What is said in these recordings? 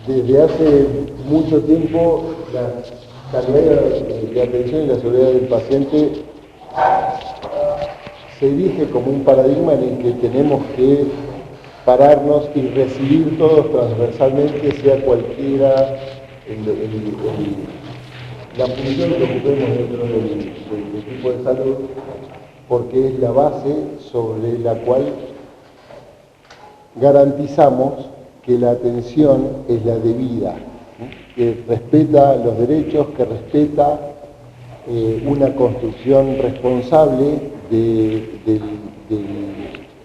Desde hace mucho tiempo la calidad de atención y la seguridad del paciente se erige como un paradigma en el que tenemos que pararnos y recibir todos transversalmente, sea cualquiera la función que ocupemos dentro del equipo de salud, porque es la base sobre la cual garantizamos que la atención es la debida, que respeta los derechos, que respeta una construcción responsable del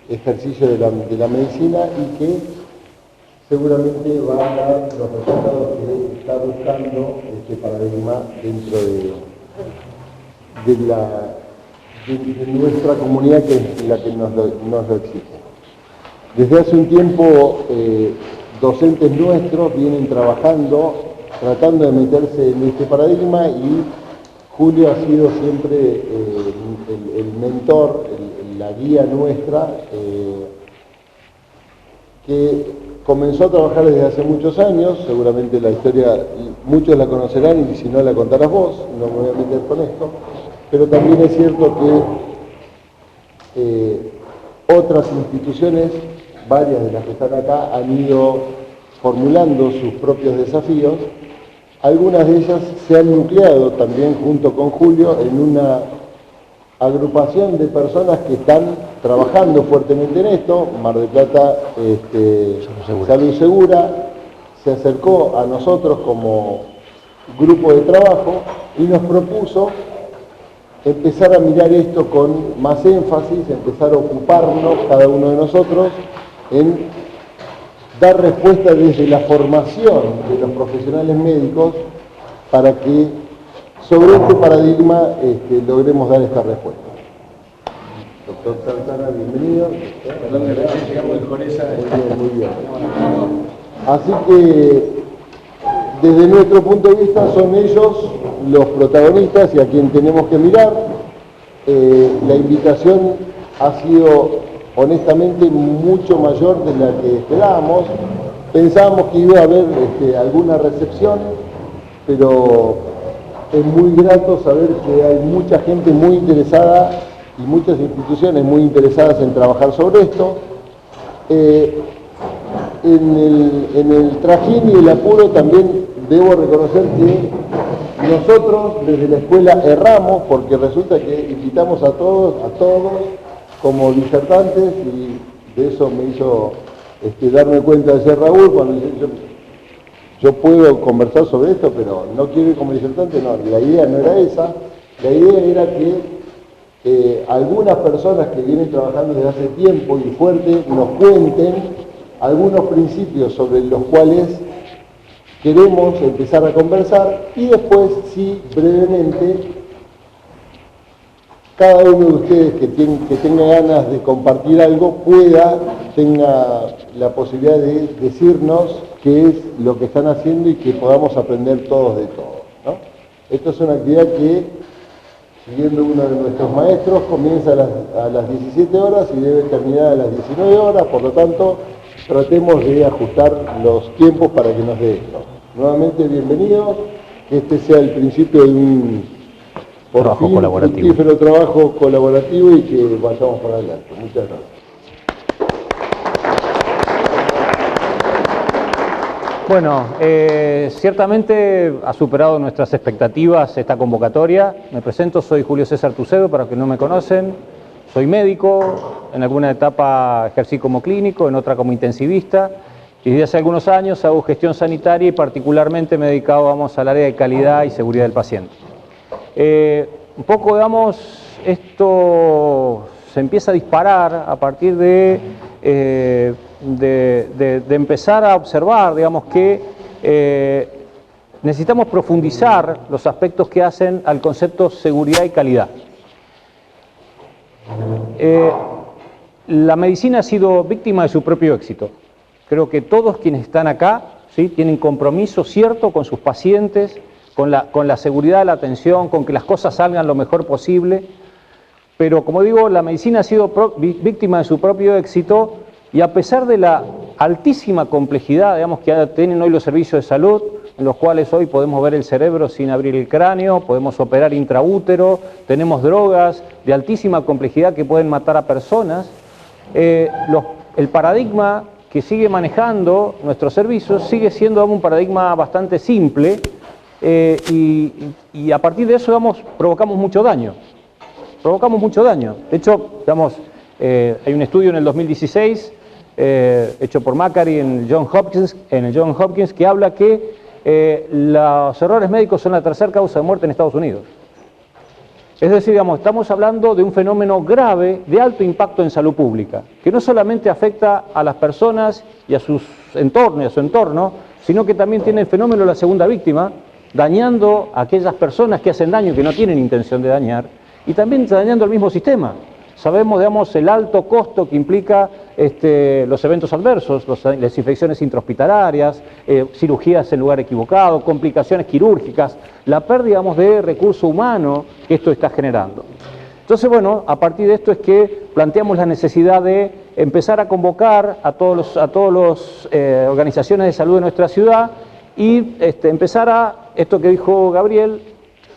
ejercicio de la medicina y que seguramente va a dar los resultados que está buscando este paradigma dentro de nuestra comunidad, que es la que nos lo exige. Desde hace un tiempo, docentes nuestros vienen trabajando, tratando de meterse en este paradigma, y Julio ha sido siempre el mentor, la guía nuestra, que comenzó a trabajar desde hace muchos años. Seguramente la historia muchos la conocerán y si no la contarás vos, no me voy a meter con esto, pero también es cierto que otras instituciones, varias de las que están acá, han ido formulando sus propios desafíos. Algunas de ellas se han nucleado también junto con Julio en una agrupación de personas que están trabajando fuertemente en esto. Mar del Plata Salud Segura se acercó a nosotros como grupo de trabajo y nos propuso empezar a mirar esto con más énfasis, empezar a ocuparnos cada uno de nosotros en dar respuesta desde la formación de los profesionales médicos para que sobre este paradigma logremos dar esta respuesta. Doctor Santana, bienvenido. Perdón, gracias, llegamos con esa. Muy bien. Así que, desde nuestro punto de vista, son ellos los protagonistas y a quien tenemos que mirar. La invitación ha sido, honestamente, mucho mayor de la que esperábamos. Pensábamos que iba a haber alguna recepción, pero es muy grato saber que hay mucha gente muy interesada y muchas instituciones muy interesadas en trabajar sobre esto. En el trajín y el apuro también debo reconocer que nosotros desde la escuela erramos, porque resulta que invitamos a todos como disertantes, y de eso me hizo darme cuenta de ser Raúl cuando dice, yo puedo conversar sobre esto, pero no quiero ir como disertante. No, la idea no era esa. La idea era que algunas personas que vienen trabajando desde hace tiempo y fuerte nos cuenten algunos principios sobre los cuales queremos empezar a conversar, y después, sí, brevemente, cada uno de ustedes que tenga ganas de compartir algo tenga la posibilidad de decirnos qué es lo que están haciendo y que podamos aprender todos de todo, ¿no? Esto es una actividad que, siguiendo uno de nuestros maestros, comienza a las 17 horas y debe terminar a las 19 horas, por lo tanto, tratemos de ajustar los tiempos para que nos dé esto. Nuevamente, bienvenidos, que este sea el principio de un fructífero trabajo colaborativo y que vayamos para adelante. Muchas gracias. Bueno, ciertamente ha superado nuestras expectativas esta convocatoria. Me presento, soy Julio César Tucedo, para los que no me conocen. Soy médico, en alguna etapa ejercí como clínico, en otra como intensivista, y desde hace algunos años hago gestión sanitaria y particularmente me he dedicado, al área de calidad y seguridad del paciente. Un poco, esto se empieza a disparar a partir de empezar a observar, que necesitamos profundizar los aspectos que hacen al concepto seguridad y calidad. La medicina ha sido víctima de su propio éxito. Creo que todos quienes están acá, ¿sí?, tienen compromiso cierto con sus pacientes, con la seguridad de la atención, con que las cosas salgan lo mejor posible, pero como digo, la medicina ha sido víctima de su propio éxito Y a pesar de la altísima complejidad, digamos, que tienen hoy los servicios de salud, en los cuales hoy podemos ver el cerebro sin abrir el cráneo, podemos operar intraútero, tenemos drogas de altísima complejidad que pueden matar a personas, el paradigma que sigue manejando nuestros servicios sigue siendo un paradigma bastante simple, y a partir de eso, digamos, provocamos mucho daño. De hecho, digamos, hay un estudio en el 2016 hecho por Macquarie en el John Hopkins, que habla que los errores médicos son la tercera causa de muerte en Estados Unidos. Es decir, digamos, estamos hablando de un fenómeno grave de alto impacto en salud pública, que no solamente afecta a las personas y a sus entornos y a su entorno, sino que también tiene el fenómeno de la segunda víctima, dañando a aquellas personas que hacen daño, que no tienen intención de dañar, y también dañando al mismo sistema. Sabemos, digamos, el alto costo que implica los eventos adversos, las infecciones intrahospitalarias, cirugías en lugar equivocado, complicaciones quirúrgicas, la pérdida, digamos, de recurso humano que esto está generando. Entonces, bueno, a partir de esto es que planteamos la necesidad de empezar a convocar a todas las organizaciones de salud de nuestra ciudad y empezar a, esto que dijo Gabriel,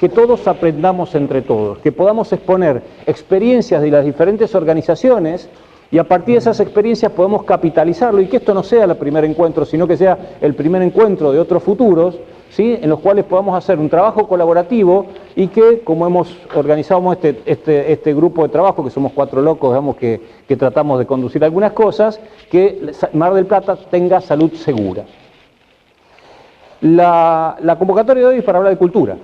que todos aprendamos entre todos, que podamos exponer experiencias de las diferentes organizaciones y a partir de esas experiencias podemos capitalizarlo y que esto no sea el primer encuentro, sino que sea el primer encuentro de otros futuros, ¿sí?, en los cuales podamos hacer un trabajo colaborativo y que, como hemos organizado este grupo de trabajo, que somos 4 locos, digamos, que tratamos de conducir algunas cosas, que Mar del Plata tenga salud segura. La convocatoria de hoy es para hablar de cultura.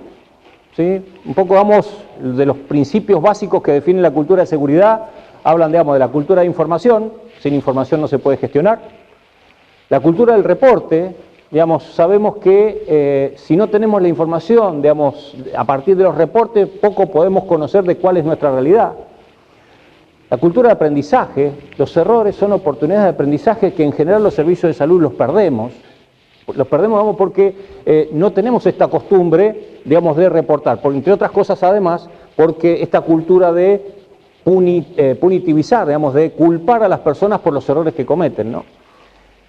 ¿Sí? Un poco vamos de los principios básicos que definen la cultura de seguridad, hablan, digamos, de la cultura de información, sin información no se puede gestionar. La cultura del reporte, digamos, sabemos que si no tenemos la información, digamos, a partir de los reportes, poco podemos conocer de cuál es nuestra realidad. La cultura de aprendizaje, los errores son oportunidades de aprendizaje que en general los servicios de salud los perdemos. Los perdemos, digamos, porque no tenemos esta costumbre, digamos, de reportar, entre otras cosas, además, porque esta cultura de punitivizar, digamos, de culpar a las personas por los errores que cometen, ¿no?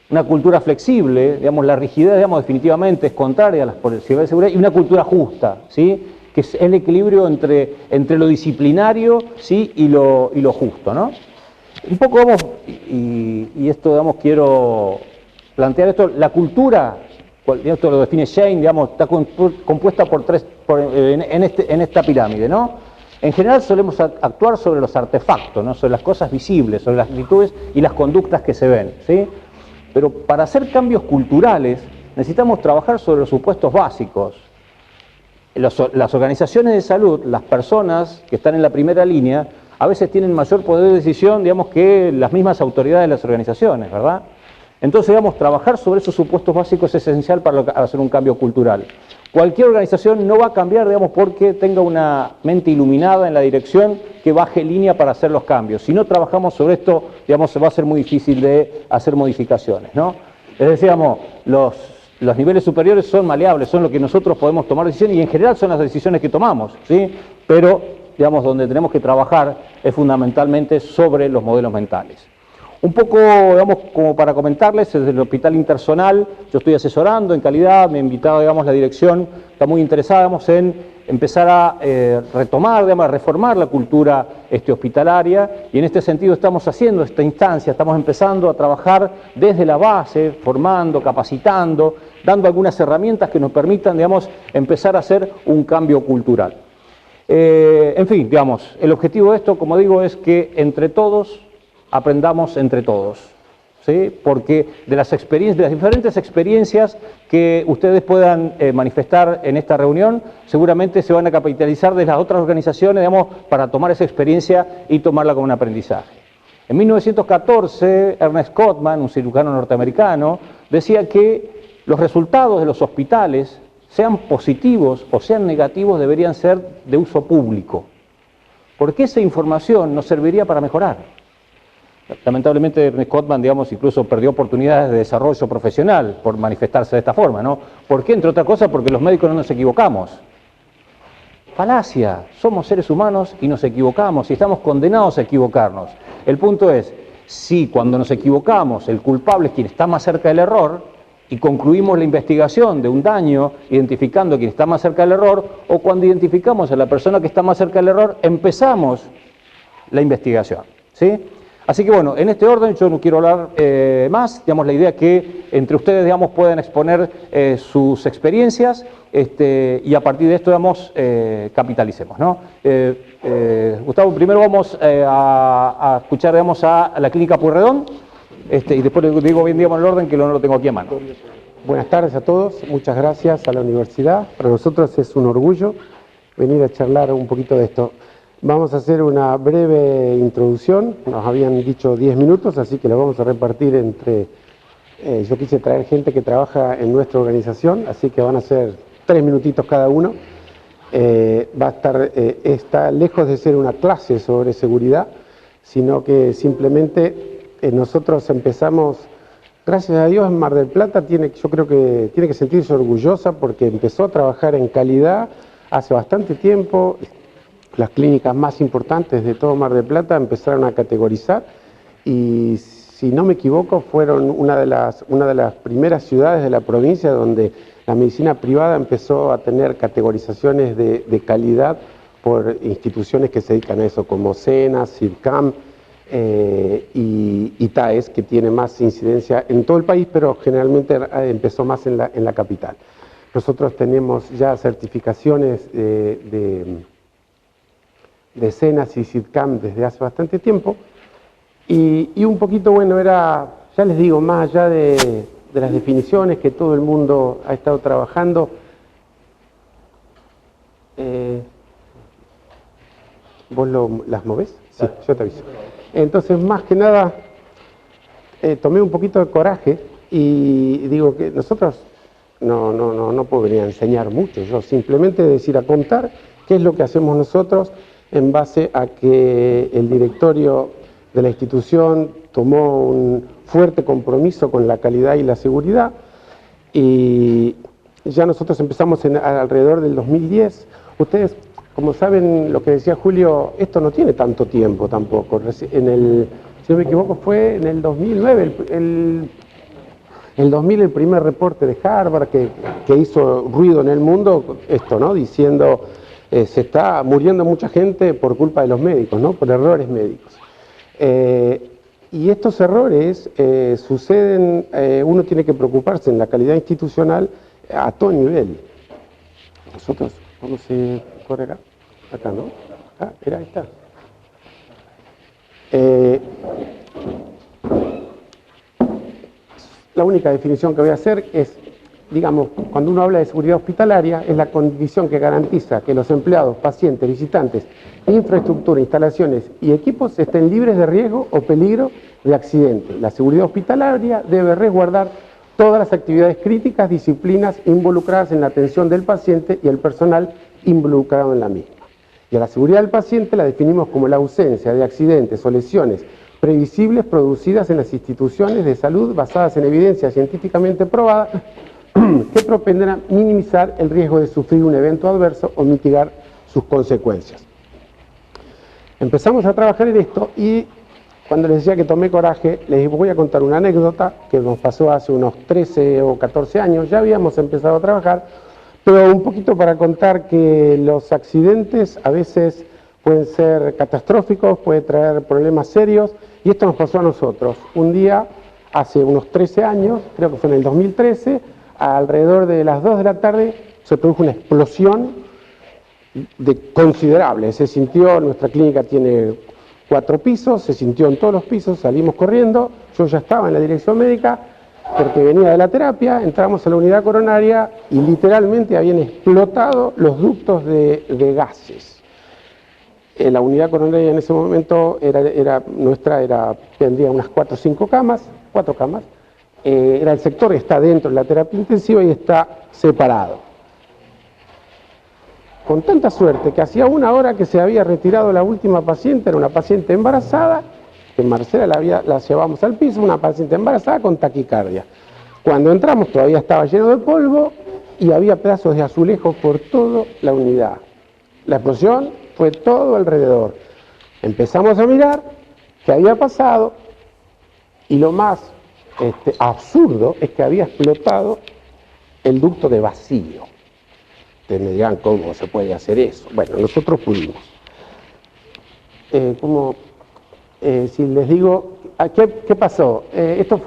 Una cultura flexible, digamos, la rigidez, digamos, definitivamente es contraria a las políticas de seguridad, y una cultura justa, ¿sí?, que es el equilibrio entre lo disciplinario, ¿sí?, y lo justo, ¿no? Un poco vamos, y esto, digamos, quiero plantear esto, la cultura, esto lo define Shane, digamos, está compuesta por en esta pirámide, ¿no? En general solemos actuar sobre los artefactos, ¿no?, sobre las cosas visibles, sobre las actitudes y las conductas que se ven, ¿sí? Pero para hacer cambios culturales necesitamos trabajar sobre los supuestos básicos. Las organizaciones de salud, las personas que están en la primera línea, a veces tienen mayor poder de decisión, digamos, que las mismas autoridades de las organizaciones, ¿verdad? Entonces, digamos, trabajar sobre esos supuestos básicos es esencial para hacer un cambio cultural. Cualquier organización no va a cambiar, digamos, porque tenga una mente iluminada en la dirección que baje línea para hacer los cambios. Si no trabajamos sobre esto, digamos, se va a ser muy difícil de hacer modificaciones, ¿no? Es decir, digamos, los niveles superiores son maleables, son lo que nosotros podemos tomar decisiones y en general son las decisiones que tomamos, ¿sí? Pero, digamos, donde tenemos que trabajar es fundamentalmente sobre los modelos mentales. Un poco, digamos, como para comentarles, desde el Hospital Interzonal, yo estoy asesorando en calidad, me ha invitado, digamos, la dirección, está muy interesada, digamos, en empezar a retomar, digamos, a reformar la cultura hospitalaria, y en este sentido estamos haciendo esta instancia, estamos empezando a trabajar desde la base, formando, capacitando, dando algunas herramientas que nos permitan, digamos, empezar a hacer un cambio cultural. En fin, digamos, el objetivo de esto, como digo, es que entre todos aprendamos entre todos, ¿sí? Porque de las diferentes experiencias que ustedes puedan manifestar en esta reunión, seguramente se van a capitalizar de las otras organizaciones, digamos, para tomar esa experiencia y tomarla como un aprendizaje. En 1914, Ernest Cotman, un cirujano norteamericano, decía que los resultados de los hospitales, sean positivos o sean negativos, deberían ser de uso público, porque esa información nos serviría para mejorar. Lamentablemente Ernest Cotman, digamos, incluso perdió oportunidades de desarrollo profesional por manifestarse de esta forma, ¿no? ¿Por qué? Entre otras cosas, porque los médicos no nos equivocamos. Falacia, somos seres humanos y nos equivocamos y estamos condenados a equivocarnos. El punto es si cuando nos equivocamos el culpable es quien está más cerca del error y concluimos la investigación de un daño identificando a quien está más cerca del error, o cuando identificamos a la persona que está más cerca del error, empezamos la investigación, ¿sí? Así que bueno, en este orden yo no quiero hablar más, digamos, la idea es que entre ustedes, digamos, puedan exponer sus experiencias y a partir de esto, digamos, capitalicemos, ¿no? Gustavo, primero vamos a escuchar, digamos, a la Clínica Pueyrredón y después le digo bien, digamos, el orden que no lo tengo aquí a mano. Buenas tardes a todos, muchas gracias a la universidad. Para nosotros es un orgullo venir a charlar un poquito de esto. Vamos a hacer una breve introducción, nos habían dicho 10 minutos, así que lo vamos a repartir entre... yo quise traer gente que trabaja en nuestra organización, así que van a ser 3 minutitos cada uno. Va a estar, está lejos de ser una clase sobre seguridad, sino que simplemente nosotros empezamos, gracias a Dios, en Mar del Plata yo creo que tiene que sentirse orgullosa porque empezó a trabajar en calidad hace bastante tiempo. Las clínicas más importantes de todo Mar del Plata empezaron a categorizar y, si no me equivoco, fueron una de las primeras ciudades de la provincia donde la medicina privada empezó a tener categorizaciones de calidad por instituciones que se dedican a eso, como SENA, CIRCAM y TAES, que tiene más incidencia en todo el país, pero generalmente empezó más en la capital. Nosotros tenemos ya certificaciones de SENA y CIRCAM desde hace bastante tiempo, y un poquito, bueno, era, ya les digo, más allá de las definiciones que todo el mundo ha estado trabajando, ¿vos las movés? Sí, yo te aviso. Entonces, más que nada, tomé un poquito de coraje y digo que nosotros no puedo venir a enseñar mucho, yo simplemente decir, a contar qué es lo que hacemos nosotros en base a que el directorio de la institución tomó un fuerte compromiso con la calidad y la seguridad, y ya nosotros empezamos alrededor del 2010. Ustedes, como saben, lo que decía Julio, esto no tiene tanto tiempo tampoco. Si no me equivoco, fue en el 2009, el 2000 el primer reporte de Harvard que hizo ruido en el mundo, esto, ¿no? Diciendo, se está muriendo mucha gente por culpa de los médicos, ¿no? Por errores médicos. Y estos errores suceden, uno tiene que preocuparse en la calidad institucional a todo nivel. Nosotros, ¿cómo se corre acá? Acá, ¿no? Ah, mira, ahí está. La única definición que voy a hacer es, digamos, cuando uno habla de seguridad hospitalaria, es la condición que garantiza que los empleados, pacientes, visitantes, infraestructura, instalaciones y equipos estén libres de riesgo o peligro de accidente. La seguridad hospitalaria debe resguardar todas las actividades críticas, disciplinas involucradas en la atención del paciente y el personal involucrado en la misma. Y a la seguridad del paciente la definimos como la ausencia de accidentes o lesiones previsibles producidas en las instituciones de salud basadas en evidencia científicamente probada que propenden a minimizar el riesgo de sufrir un evento adverso o mitigar sus consecuencias. Empezamos a trabajar en esto y cuando les decía que tomé coraje, les voy a contar una anécdota que nos pasó hace unos 13 o 14 años. Ya habíamos empezado a trabajar, pero un poquito para contar que los accidentes a veces pueden ser catastróficos, pueden traer problemas serios, y esto nos pasó a nosotros. Un día, hace unos 13 años, creo que fue en el 2013, alrededor de las 2 de la tarde se produjo una explosión considerable. Se sintió, nuestra clínica tiene 4 pisos, se sintió en todos los pisos, salimos corriendo, yo ya estaba en la dirección médica porque venía de la terapia, entramos a la unidad coronaria y literalmente habían explotado los ductos de gases. La unidad coronaria en ese momento tendría unas 4 o 5 camas, 4 camas, era el sector que está dentro de la terapia intensiva y está separado. Con tanta suerte que hacía 1 hora que se había retirado la última paciente, era una paciente embarazada, que Marcela la llevamos al piso, una paciente embarazada con taquicardia. Cuando entramos todavía estaba lleno de polvo y había pedazos de azulejo por toda la unidad. La explosión fue todo alrededor. Empezamos a mirar qué había pasado Y lo más absurdo es que había explotado el ducto de vacío. Ustedes me dirán, ¿cómo se puede hacer eso? Bueno, nosotros pudimos. Si les digo, ¿qué pasó? Esto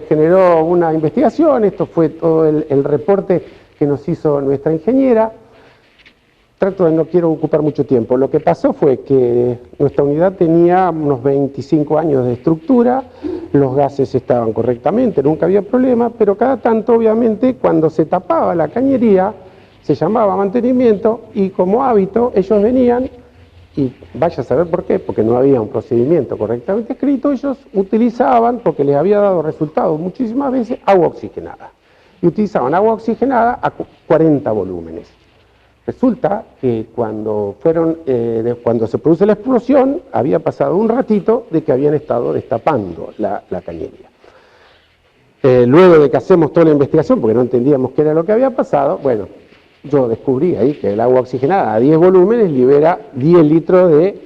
generó una investigación, esto fue todo el reporte que nos hizo nuestra ingeniera. No quiero ocupar mucho tiempo. Lo que pasó fue que nuestra unidad tenía unos 25 años de estructura, los gases estaban correctamente, nunca había problema, pero cada tanto, obviamente, cuando se tapaba la cañería, se llamaba mantenimiento y como hábito ellos venían, y vaya a saber por qué, porque no había un procedimiento correctamente escrito, ellos utilizaban, porque les había dado resultados muchísimas veces, agua oxigenada. Y utilizaban agua oxigenada a 40 volúmenes. Resulta que cuando se produce la explosión, había pasado un ratito de que habían estado destapando la cañería. Luego de que hacemos toda la investigación, porque no entendíamos qué era lo que había pasado, bueno, yo descubrí ahí que el agua oxigenada a 10 volúmenes libera 10 litros de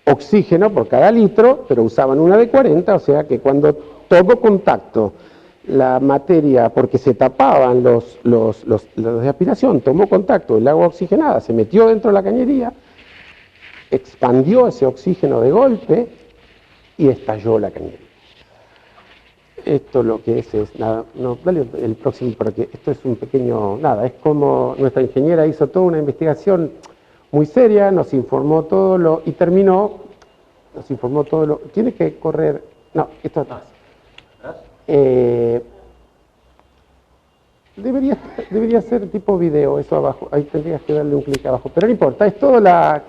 oxígeno por cada litro, pero usaban una de 40, o sea que cuando tomó contacto la materia, porque se tapaban los de aspiración, tomó contacto el agua oxigenada, se metió dentro de la cañería, expandió ese oxígeno de golpe y estalló la cañería. Esto lo que es nada, no, dale el próximo porque esto es un pequeño, nada, es como nuestra ingeniera hizo toda una investigación muy seria, nos informó todo y terminó, nos informó todo tiene que correr, no, esto atrás. Debería ser tipo video, eso abajo, ahí tendrías que darle un clic abajo, pero no importa, es todo no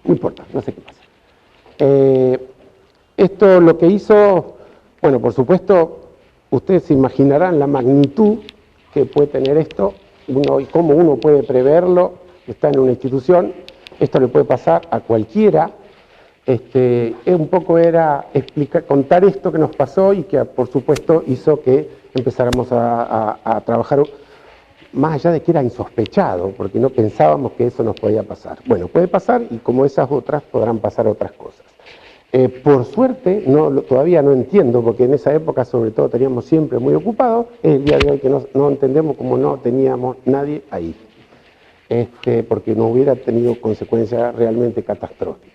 importa, no sé qué pasa. Esto lo que hizo, bueno, por supuesto, ustedes se imaginarán la magnitud que puede tener esto, y cómo uno puede preverlo, está en una institución, esto le puede pasar a cualquiera. Un poco era contar esto que nos pasó y que por supuesto hizo que empezáramos a trabajar más allá de que era insospechado, porque no pensábamos que eso nos podía pasar. Bueno, puede pasar y como esas otras podrán pasar otras cosas. Por suerte, todavía no entiendo, porque en esa época sobre todo teníamos siempre muy ocupado, es el día de hoy que no entendemos cómo no teníamos nadie ahí, porque no hubiera tenido consecuencias realmente catastróficas.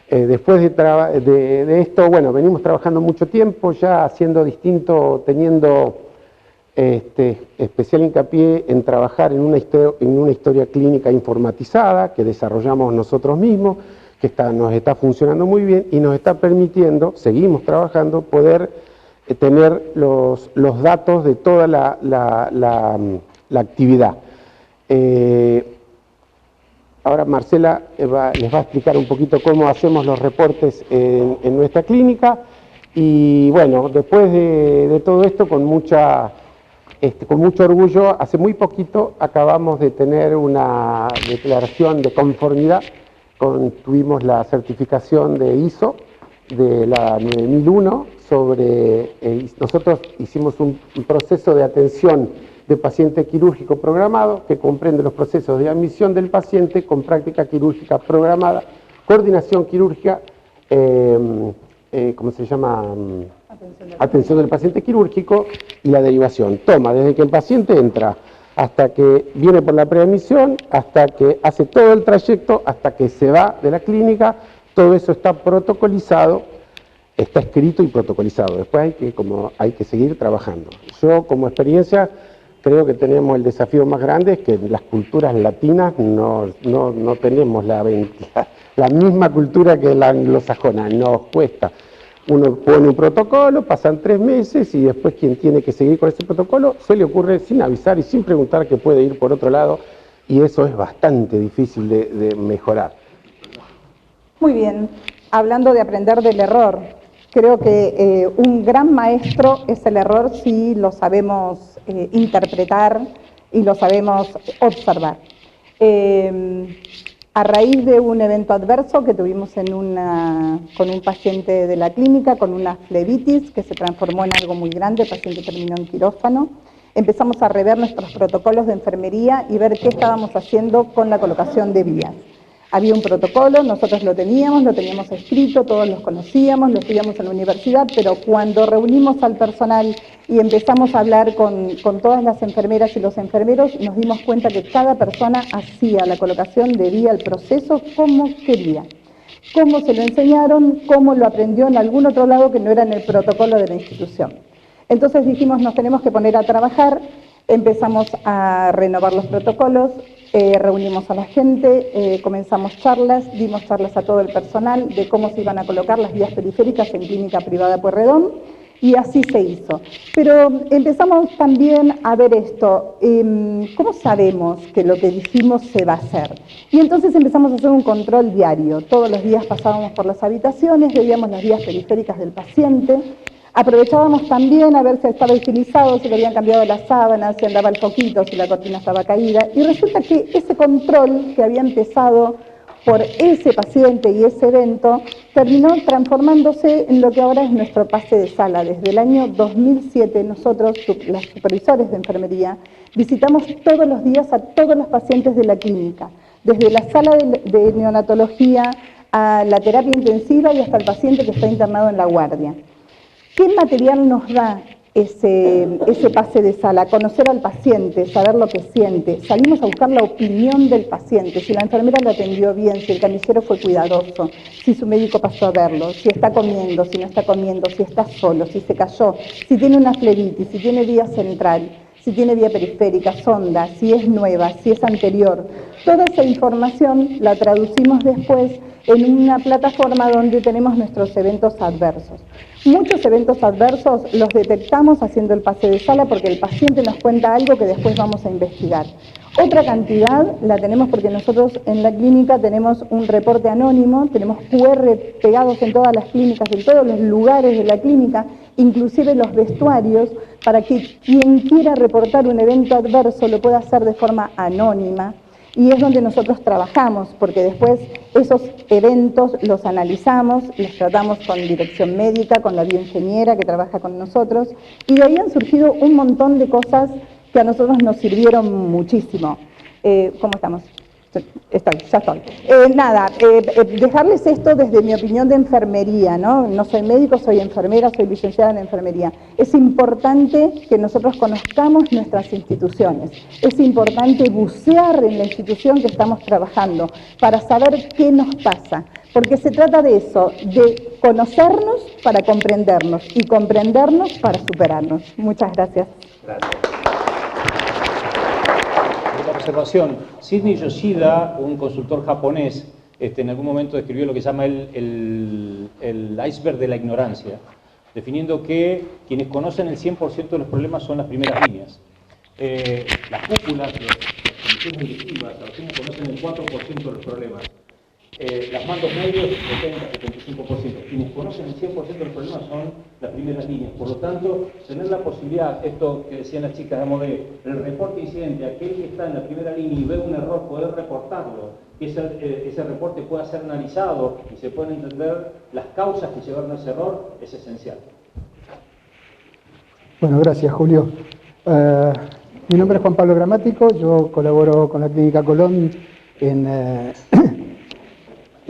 Después de esto, bueno, venimos trabajando mucho tiempo, ya haciendo teniendo especial hincapié en trabajar en una historia clínica informatizada que desarrollamos nosotros mismos, que nos está funcionando muy bien y nos está permitiendo, seguimos trabajando, poder tener los datos de toda la actividad. Ahora Marcela les va a explicar un poquito cómo hacemos los reportes en nuestra clínica y bueno, después de todo esto con mucho orgullo, hace muy poquito acabamos de tener una declaración de conformidad, tuvimos la certificación de ISO de la 9001 nosotros hicimos un proceso de atención de paciente quirúrgico programado que comprende los procesos de admisión del paciente con práctica quirúrgica programada, coordinación quirúrgica, ¿cómo se llama? Atención del paciente quirúrgico y la derivación. Toma desde que el paciente entra hasta que viene por la preadmisión, hasta que hace todo el trayecto, hasta que se va de la clínica, todo eso está protocolizado, está escrito y protocolizado. Después hay que seguir trabajando. Yo como experiencia creo que tenemos el desafío más grande, es que en las culturas latinas no tenemos la misma cultura que la anglosajona, nos cuesta. Uno pone un protocolo, pasan 3 meses y después quien tiene que seguir con ese protocolo suele ocurrir sin avisar y sin preguntar que puede ir por otro lado y eso es bastante difícil de mejorar. Muy bien, hablando de aprender del error, creo que un gran maestro es el error si lo sabemos interpretar y lo sabemos observar. A raíz de un evento adverso que tuvimos con un paciente de la clínica, con una flebitis que se transformó en algo muy grande, el paciente terminó en quirófano, empezamos a rever nuestros protocolos de enfermería y ver qué estábamos haciendo con la colocación de vías. Había un protocolo, nosotros lo teníamos escrito, todos los conocíamos, lo estudiamos en la universidad, pero cuando reunimos al personal y empezamos a hablar con todas las enfermeras y los enfermeros, nos dimos cuenta que cada persona hacía la colocación, debía el proceso como quería. Cómo se lo enseñaron, cómo lo aprendió en algún otro lado que no era en el protocolo de la institución. Entonces dijimos, nos tenemos que poner a trabajar, empezamos a renovar los protocolos, reunimos a la gente, comenzamos charlas, dimos charlas a todo el personal de cómo se iban a colocar las vías periféricas en Clínica Privada Pueyrredón, y así se hizo. Pero empezamos también a ver esto, ¿cómo sabemos que lo que dijimos se va a hacer? Y entonces empezamos a hacer un control diario. Todos los días pasábamos por las habitaciones, veíamos las vías periféricas del paciente, aprovechábamos también a ver si estaba utilizado, si le habían cambiado las sábanas, si andaba el foquito, si la cortina estaba caída, y resulta que ese control que había empezado por ese paciente y ese evento, terminó transformándose en lo que ahora es nuestro pase de sala. Desde el año 2007 nosotros, los supervisores de enfermería, visitamos todos los días a todos los pacientes de la clínica, desde la sala de neonatología a la terapia intensiva y hasta el paciente que está internado en la guardia. ¿Qué material nos da ese pase de sala? Conocer al paciente, saber lo que siente. Salimos a buscar la opinión del paciente, si la enfermera lo atendió bien, si el camillero fue cuidadoso, si su médico pasó a verlo, si está comiendo, si no está comiendo, si está solo, si se cayó, si tiene una flebitis, si tiene vía central, si tiene vía periférica, sonda, si es nueva, si es anterior. Toda esa información la traducimos después en una plataforma donde tenemos nuestros eventos adversos. Muchos eventos adversos los detectamos haciendo el pase de sala porque el paciente nos cuenta algo que después vamos a investigar. Otra cantidad la tenemos porque nosotros en la clínica tenemos un reporte anónimo, tenemos QR pegados en todas las clínicas, en todos los lugares de la clínica, inclusive los vestuarios, para que quien quiera reportar un evento adverso lo pueda hacer de forma anónima. Y es donde nosotros trabajamos, porque después esos eventos los analizamos, los tratamos con dirección médica, con la bioingeniera que trabaja con nosotros, y de ahí han surgido un montón de cosas que a nosotros nos sirvieron muchísimo. ¿Cómo estamos? Ya estoy. Dejarles esto desde mi opinión de enfermería, ¿no? No soy médico, soy enfermera, soy licenciada en enfermería. Es importante que nosotros conozcamos nuestras instituciones. Es importante bucear en la institución que estamos trabajando para saber qué nos pasa. Porque se trata de eso, de conocernos para comprendernos y comprendernos para superarnos. Muchas gracias. Gracias. Observación. Sidney Yoshida, un consultor japonés, en algún momento describió lo que llama el iceberg de la ignorancia, definiendo que quienes conocen el 100% de los problemas son las primeras líneas. Las cúpulas, las comisiones directivas, a quienes conocen el 4% de los problemas. Las mandos medios, 70-75%. Quienes conocen el 100% de los problemas son las primeras líneas. Por lo tanto, tener la posibilidad, esto que decían las chicas, digamos, el reporte incidente, aquel que está en la primera línea y ve un error, poder reportarlo, que ese reporte pueda ser analizado y se puedan entender las causas que llevaron a ese error, es esencial. Bueno, gracias, Julio. Mi nombre es Juan Pablo Gramático, yo colaboro con la Clínica Colón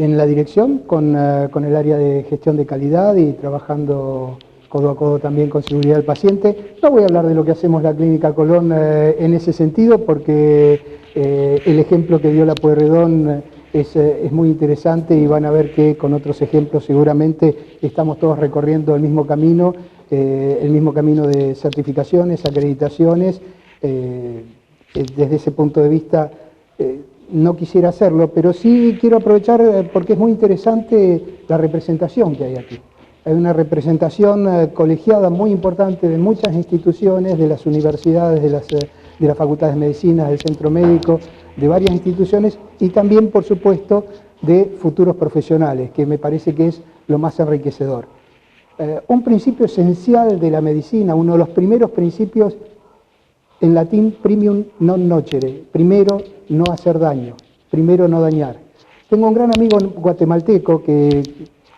en la dirección con el área de gestión de calidad y trabajando codo a codo también con seguridad del paciente. No voy a hablar de lo que hacemos la Clínica Colón en ese sentido porque el ejemplo que dio la Pueyrredón es muy interesante y van a ver que con otros ejemplos seguramente estamos todos recorriendo el mismo camino de certificaciones, acreditaciones. Desde ese punto de vista no quisiera hacerlo, pero sí quiero aprovechar porque es muy interesante la representación que hay aquí. Hay una representación colegiada muy importante de muchas instituciones, de las universidades, de las facultades de medicina, del centro médico, de varias instituciones y también, por supuesto, de futuros profesionales, que me parece que es lo más enriquecedor. Un principio esencial de la medicina, uno de los primeros principios, en latín, primum non nocere, primero no hacer daño, primero no dañar. Tengo un gran amigo guatemalteco que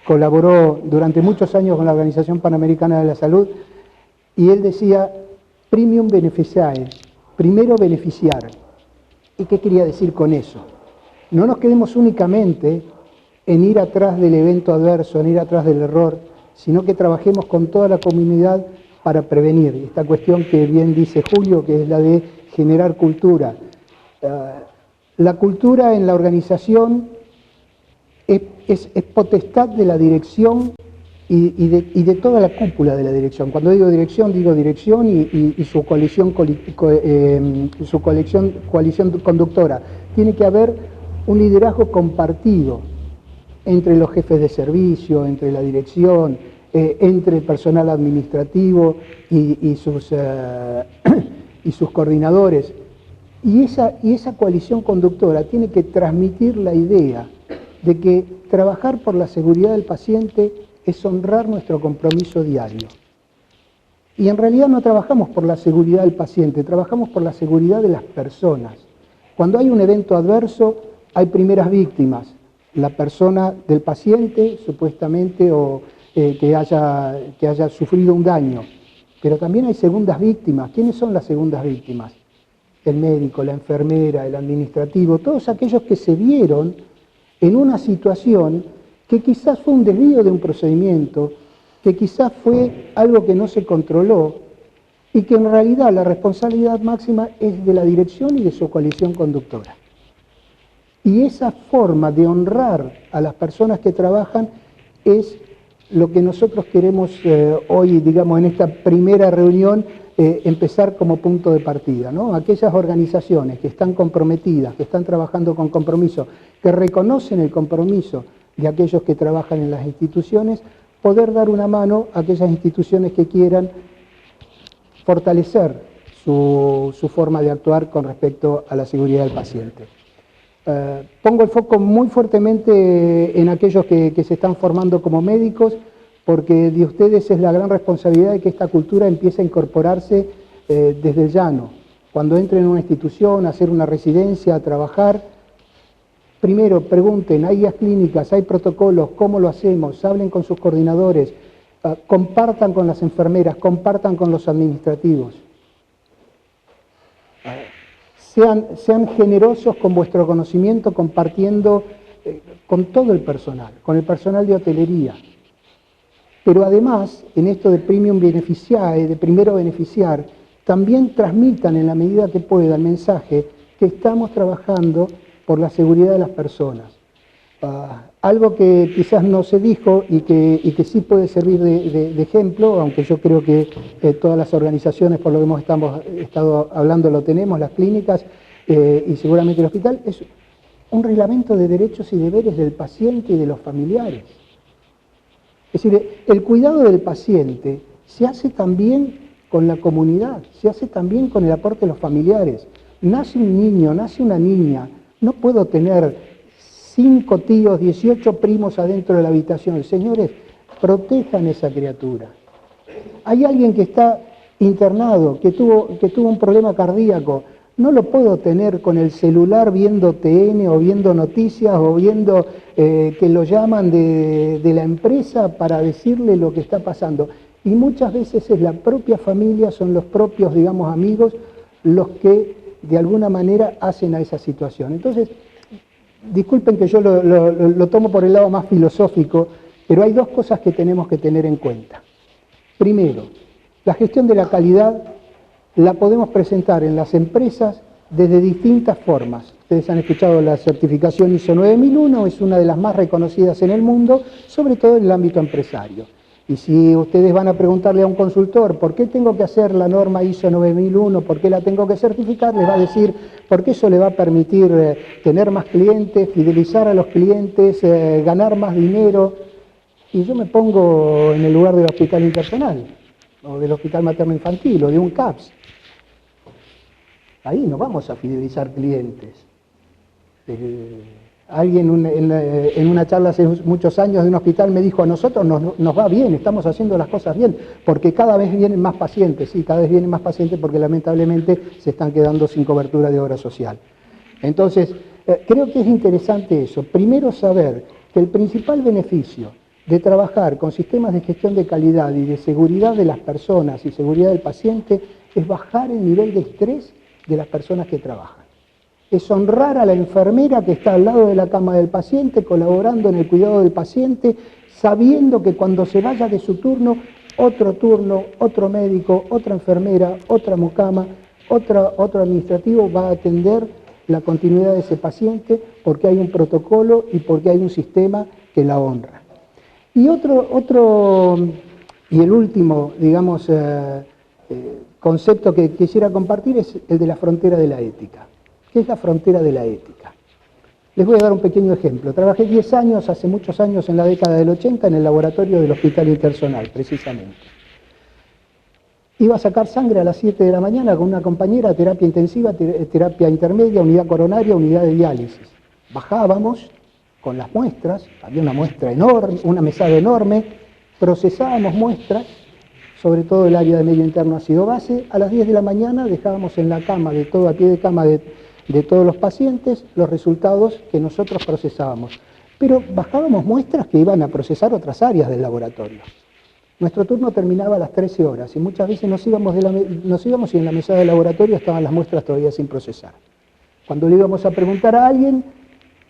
colaboró durante muchos años con la Organización Panamericana de la Salud y él decía, primum beneficiae, primero beneficiar. ¿Y qué quería decir con eso? no nos quedemos únicamente en ir atrás del evento adverso, en ir atrás del error, sino que trabajemos con toda la comunidad para prevenir. Esta cuestión que bien dice Julio, que es la de generar cultura. La cultura en la organización es potestad de la dirección y de toda la cúpula de la dirección. Cuando digo dirección y su coalición conductora. Tiene que haber un liderazgo compartido entre los jefes de servicio, entre la dirección, entre el personal administrativo y sus coordinadores. Y esa coalición conductora tiene que transmitir la idea de que trabajar por la seguridad del paciente es honrar nuestro compromiso diario. Y en realidad no trabajamos por la seguridad del paciente, trabajamos por la seguridad de las personas. Cuando hay un evento adverso, hay primeras víctimas. La persona del paciente, supuestamente, o que haya sufrido un daño. Pero también hay segundas víctimas. ¿Quiénes son las segundas víctimas? El médico, la enfermera, el administrativo, todos aquellos que se vieron en una situación que quizás fue un desvío de un procedimiento, que quizás fue algo que no se controló y que en realidad la responsabilidad máxima es de la dirección y de su coalición conductora. Y esa forma de honrar a las personas que trabajan es lo que nosotros queremos hoy, digamos, en esta primera reunión, empezar como punto de partida, ¿no? Aquellas organizaciones que están comprometidas, que están trabajando con compromiso, que reconocen el compromiso de aquellos que trabajan en las instituciones, poder dar una mano a aquellas instituciones que quieran fortalecer su forma de actuar con respecto a la seguridad del paciente. Pongo el foco muy fuertemente en aquellos que se están formando como médicos, porque de ustedes es la gran responsabilidad de que esta cultura empiece a incorporarse desde el llano. Cuando entren en una institución, a hacer una residencia, a trabajar, primero pregunten, ¿hay guías clínicas, hay protocolos? ¿Cómo lo hacemos? Hablen con sus coordinadores, compartan con las enfermeras, compartan con los administrativos. Sean generosos con vuestro conocimiento, compartiendo con todo el personal, con el personal de hotelería. Pero además, en esto de Premium Beneficiae, de primero beneficiar, también transmitan en la medida que puedan el mensaje que estamos trabajando por la seguridad de las personas. Algo que quizás no se dijo y que sí puede servir de ejemplo, aunque yo creo que todas las organizaciones, por lo que hemos estado hablando, lo tenemos, las clínicas y seguramente el hospital, es un reglamento de derechos y deberes del paciente y de los familiares. Es decir, el cuidado del paciente se hace también con la comunidad, se hace también con el aporte de los familiares. Nace un niño, nace una niña, no puedo tener 5 tíos, 18 primos adentro de la habitación. Señores, protejan esa criatura. Hay alguien que está internado, que tuvo un problema cardíaco. No lo puedo tener con el celular viendo TN o viendo noticias o viendo que lo llaman de la empresa para decirle lo que está pasando. Y muchas veces es la propia familia, son los propios, digamos, amigos, los que de alguna manera hacen a esa situación. Entonces, disculpen que yo lo tomo por el lado más filosófico, pero hay dos cosas que tenemos que tener en cuenta. Primero, la gestión de la calidad la podemos presentar en las empresas desde distintas formas. Ustedes han escuchado la certificación ISO 9001, es una de las más reconocidas en el mundo, sobre todo en el ámbito empresario. Y si ustedes van a preguntarle a un consultor ¿por qué tengo que hacer la norma ISO 9001? ¿Por qué la tengo que certificar? Les va a decir porque eso le va a permitir tener más clientes, fidelizar a los clientes, ganar más dinero. Y yo me pongo en el lugar del hospital interpersonal, o del hospital materno infantil, o de un CAPS. Ahí no vamos a fidelizar clientes. Alguien en una charla hace muchos años de un hospital me dijo, a nosotros nos va bien, estamos haciendo las cosas bien, porque cada vez vienen más pacientes, sí, cada vez vienen más pacientes porque lamentablemente se están quedando sin cobertura de obra social. Entonces, creo que es interesante eso. Primero saber que el principal beneficio de trabajar con sistemas de gestión de calidad y de seguridad de las personas y seguridad del paciente es bajar el nivel de estrés de las personas que trabajan. es honrar a la enfermera que está al lado de la cama del paciente, colaborando en el cuidado del paciente, sabiendo que cuando se vaya de su turno, otro médico, otra enfermera, otra mucama, otro administrativo va a atender la continuidad de ese paciente porque hay un protocolo y porque hay un sistema que la honra. Y y el último, digamos, concepto que quisiera compartir es el de la frontera de la ética. ¿Qué es la frontera de la ética? Les voy a dar un pequeño ejemplo. Trabajé 10 años, hace muchos años, en la década del 80, en el laboratorio del Hospital Intersonal, precisamente. Iba a sacar sangre a las 7 de la mañana con una compañera, terapia intensiva, terapia intermedia, unidad coronaria, unidad de diálisis. Bajábamos con las muestras, había una muestra enorme, una mesada enorme, procesábamos muestras, sobre todo el área de medio interno ácido base. A las 10 de la mañana dejábamos en la cama, a pie de cama de todos los pacientes, los resultados que nosotros procesábamos. Pero bajábamos muestras que iban a procesar otras áreas del laboratorio. Nuestro turno terminaba a las 13 horas y muchas veces nos íbamos y en la mesada del laboratorio estaban las muestras todavía sin procesar. Cuando le íbamos a preguntar a alguien,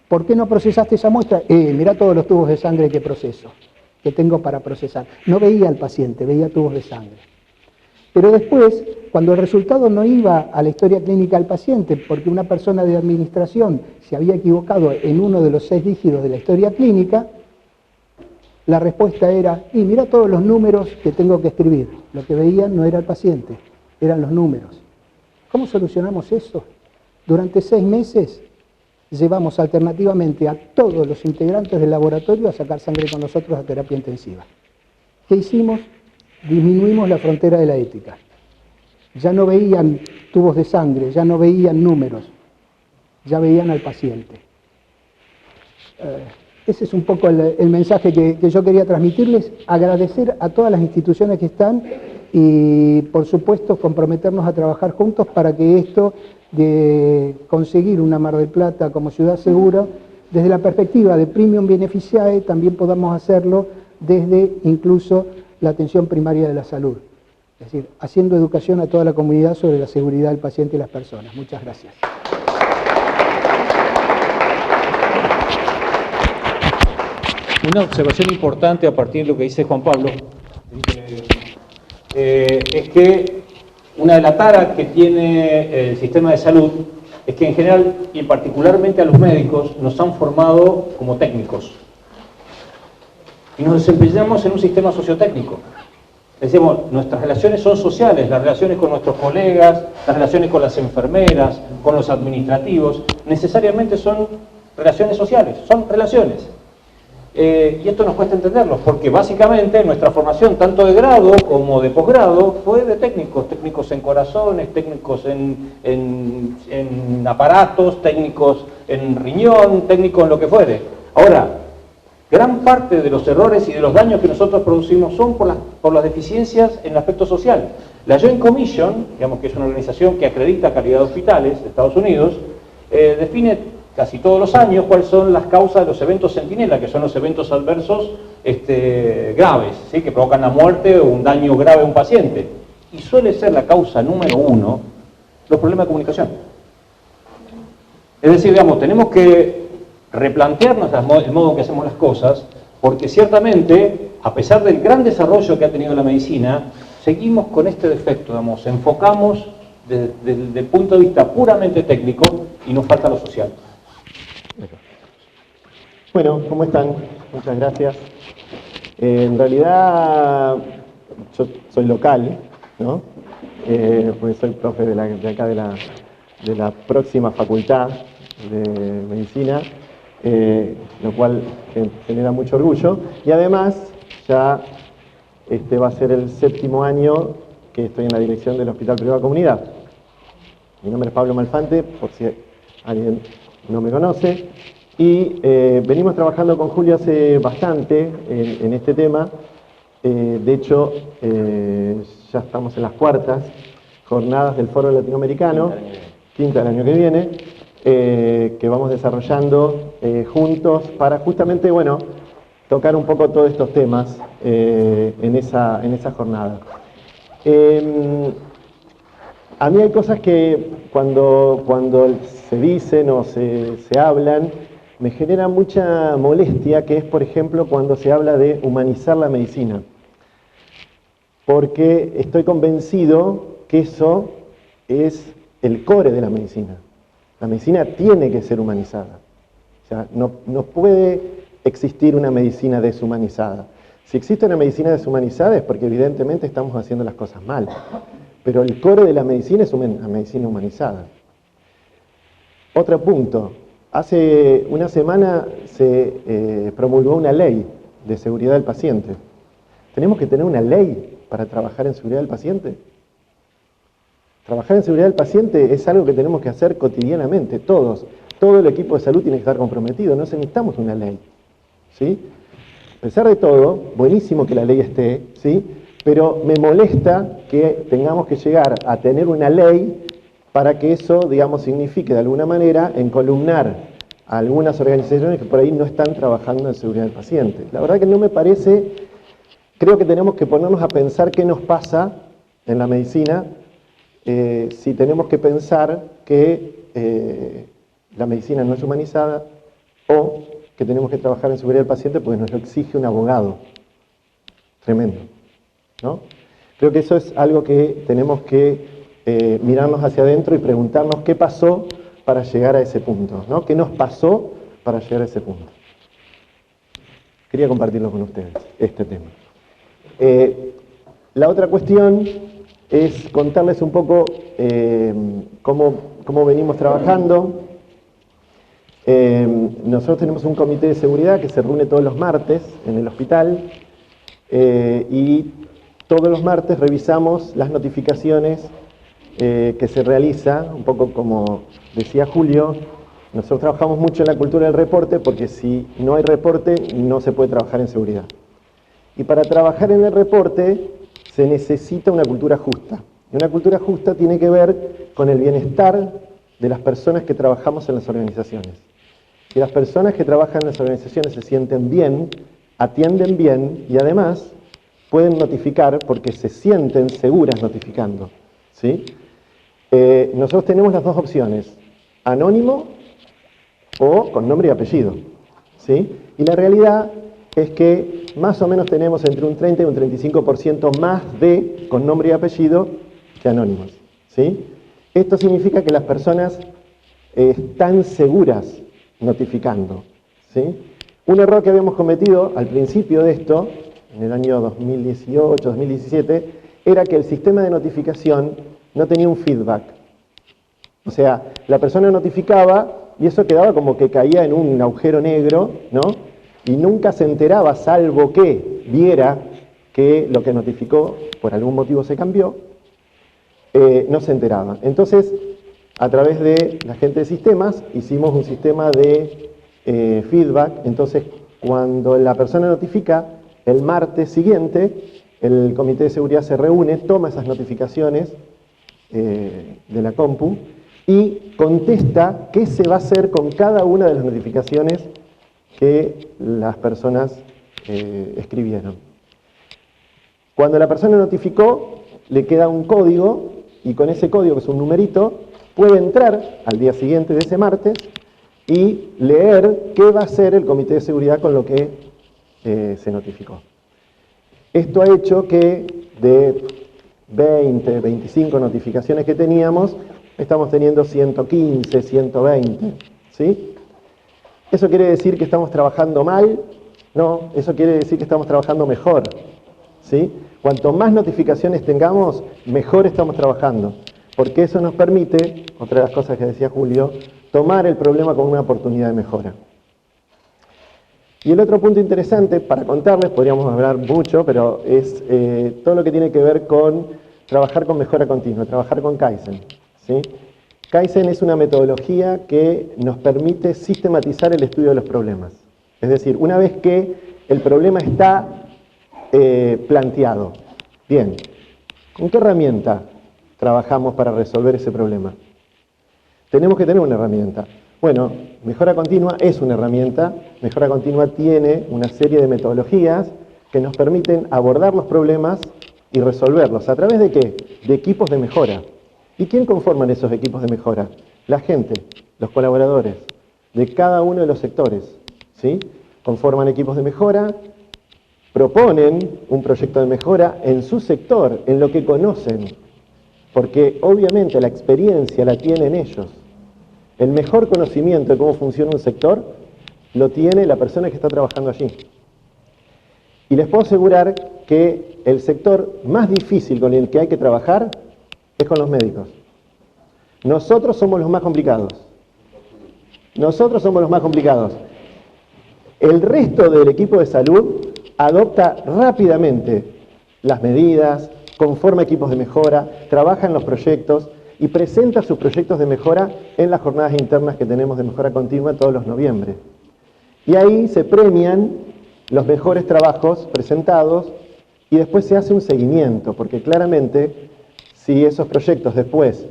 ¿por qué no procesaste esa muestra? Mirá todos los tubos de sangre que proceso, que tengo para procesar. No veía al paciente, veía tubos de sangre. Pero después, cuando el resultado no iba a la historia clínica del paciente, porque una persona de administración se había equivocado en uno de los 6 dígitos de la historia clínica, la respuesta era, mira todos los números que tengo que escribir. Lo que veían no era el paciente, eran los números. ¿Cómo solucionamos eso? Durante 6 meses llevamos alternativamente a todos los integrantes del laboratorio a sacar sangre con nosotros a terapia intensiva. ¿Qué hicimos? Disminuimos la frontera de la ética. Ya no veían tubos de sangre, ya no veían números, ya veían al paciente. Ese es un poco el mensaje que yo quería transmitirles, agradecer a todas las instituciones que están y, por supuesto, comprometernos a trabajar juntos para que esto de conseguir una Mar del Plata como ciudad segura, desde la perspectiva de Premium Beneficiae, también podamos hacerlo desde incluso la atención primaria de la salud. Es decir, haciendo educación a toda la comunidad sobre la seguridad del paciente y las personas. Muchas gracias. Una observación importante a partir de lo que dice Juan Pablo es que una de las taras que tiene el sistema de salud es que en general y particularmente a los médicos nos han formado como técnicos y nos desempeñamos en un sistema sociotécnico. Decimos, nuestras relaciones son sociales, las relaciones con nuestros colegas, las relaciones con las enfermeras, con los administrativos, necesariamente son relaciones sociales, son relaciones. Y esto nos cuesta entenderlo, porque básicamente nuestra formación, tanto de grado como de posgrado, fue de técnicos, técnicos en corazones, técnicos en aparatos, técnicos en riñón, técnicos en lo que fuere. Ahora, gran parte de los errores y de los daños que nosotros producimos son por las deficiencias en el aspecto social. La Joint Commission, digamos que es una organización que acredita calidad de hospitales de Estados Unidos, define casi todos los años cuáles son las causas de los eventos centinela, que son los eventos adversos graves, ¿sí? Que provocan la muerte o un daño grave a un paciente. Y suele ser la causa número 1 los problemas de comunicación. Es decir, digamos, tenemos que replantearnos el modo en que hacemos las cosas, porque ciertamente, a pesar del gran desarrollo que ha tenido la medicina, seguimos con este defecto, digamos, enfocamos desde el punto de vista puramente técnico y nos falta lo social. Bueno, ¿cómo están? Muchas gracias. En realidad, yo soy local, ¿no? Porque soy profe de acá de la próxima facultad de medicina, lo cual genera mucho orgullo. Y además, ya este va a ser el 7º año que estoy en la dirección del Hospital Privado Comunidad. Mi nombre es Pablo Malfante, por si alguien no me conoce. Y venimos trabajando con Julio hace bastante en este tema. De hecho, ya estamos en las 4ª jornadas del Foro Latinoamericano, 5ª del año que viene, que vamos desarrollando juntos para justamente, bueno, tocar un poco todos estos temas en esa jornada. A mí hay cosas que cuando se dicen o se hablan, me genera mucha molestia, que es, por ejemplo, cuando se habla de humanizar la medicina. Porque estoy convencido que eso es el core de la medicina. La medicina tiene que ser humanizada. O sea, no puede existir una medicina deshumanizada. Si existe una medicina deshumanizada es porque evidentemente estamos haciendo las cosas mal. Pero el core de la medicina es una medicina humanizada. Otro punto. Hace una semana se promulgó una ley de seguridad del paciente. ¿Tenemos que tener una ley para trabajar en seguridad del paciente? Trabajar en seguridad del paciente es algo que tenemos que hacer cotidianamente, todos. Todo el equipo de salud tiene que estar comprometido, no necesitamos una ley. ¿Sí? A pesar de todo, buenísimo que la ley esté, ¿sí? Pero me molesta que tengamos que llegar a tener una ley para que eso, digamos, signifique de alguna manera encolumnar a algunas organizaciones que por ahí no están trabajando en seguridad del paciente. La verdad que no me parece, creo que tenemos que ponernos a pensar qué nos pasa en la medicina si tenemos que pensar que la medicina no es humanizada o que tenemos que trabajar en seguridad del paciente porque nos lo exige un abogado. Tremendo, ¿no? Creo que eso es algo que tenemos que mirarnos hacia adentro y preguntarnos qué pasó para llegar a ese punto, ¿no? ¿Qué nos pasó para llegar a ese punto? Quería compartirlo con ustedes, este tema. La otra cuestión es contarles un poco cómo venimos trabajando. Nosotros tenemos un comité de seguridad que se reúne todos los martes en el hospital y todos los martes revisamos las notificaciones que se realiza, un poco como decía Julio. Nosotros trabajamos mucho en la cultura del reporte porque si no hay reporte no se puede trabajar en seguridad. Y para trabajar en el reporte se necesita una cultura justa. Y una cultura justa tiene que ver con el bienestar de las personas que trabajamos en las organizaciones. Si las personas que trabajan en las organizaciones se sienten bien, atienden bien y además pueden notificar porque se sienten seguras notificando, ¿sí? Nosotros tenemos las dos opciones, anónimo o con nombre y apellido, ¿sí? Y la realidad es que más o menos tenemos entre un 30 y un 35% más de con nombre y apellido que anónimos, ¿sí? Esto significa que las personas están seguras notificando, ¿sí? Un error que habíamos cometido al principio de esto, en el año 2018, 2017, era que el sistema de notificación no tenía un feedback. O sea, la persona notificaba y eso quedaba como que caía en un agujero negro, ¿no? Y nunca se enteraba, salvo que viera que lo que notificó por algún motivo se cambió, no se enteraba. Entonces, a través de la gente de sistemas, hicimos un sistema de feedback. Entonces, cuando la persona notifica, el martes siguiente, el comité de seguridad se reúne, toma esas notificaciones de la compu y contesta qué se va a hacer con cada una de las notificaciones que las personas escribieron. Cuando la persona notificó, le queda un código y con ese código, que es un numerito, puede entrar al día siguiente de ese martes y leer qué va a hacer el comité de seguridad con lo que se notificó. Esto ha hecho que de 20, 25 notificaciones que teníamos, estamos teniendo 115, 120, ¿sí? ¿Eso quiere decir que estamos trabajando mal? No, eso quiere decir que estamos trabajando mejor, ¿sí? Cuanto más notificaciones tengamos, mejor estamos trabajando, porque eso nos permite, otra de las cosas que decía Julio, tomar el problema como una oportunidad de mejora. Y el otro punto interesante para contarles, podríamos hablar mucho, pero es todo lo que tiene que ver con trabajar con mejora continua, trabajar con Kaizen, ¿sí? Kaizen es una metodología que nos permite sistematizar el estudio de los problemas. Es decir, una vez que el problema está planteado, bien, ¿con qué herramienta trabajamos para resolver ese problema? Tenemos que tener una herramienta. Bueno, mejora continua es una herramienta. Mejora continua tiene una serie de metodologías que nos permiten abordar los problemas y resolverlos. ¿A través de qué? De equipos de mejora. ¿Y quién conforman esos equipos de mejora? La gente, los colaboradores de cada uno de los sectores, ¿sí? Conforman equipos de mejora, proponen un proyecto de mejora en su sector, en lo que conocen, porque obviamente la experiencia la tienen ellos. El mejor conocimiento de cómo funciona un sector lo tiene la persona que está trabajando allí. Y les puedo asegurar que el sector más difícil con el que hay que trabajar es con los médicos. Nosotros somos los más complicados. Nosotros somos los más complicados. El resto del equipo de salud adopta rápidamente las medidas, conforma equipos de mejora, trabaja en los proyectos y presenta sus proyectos de mejora en las jornadas internas que tenemos de mejora continua todos los noviembre. Y ahí se premian los mejores trabajos presentados y después se hace un seguimiento, porque claramente si esos proyectos después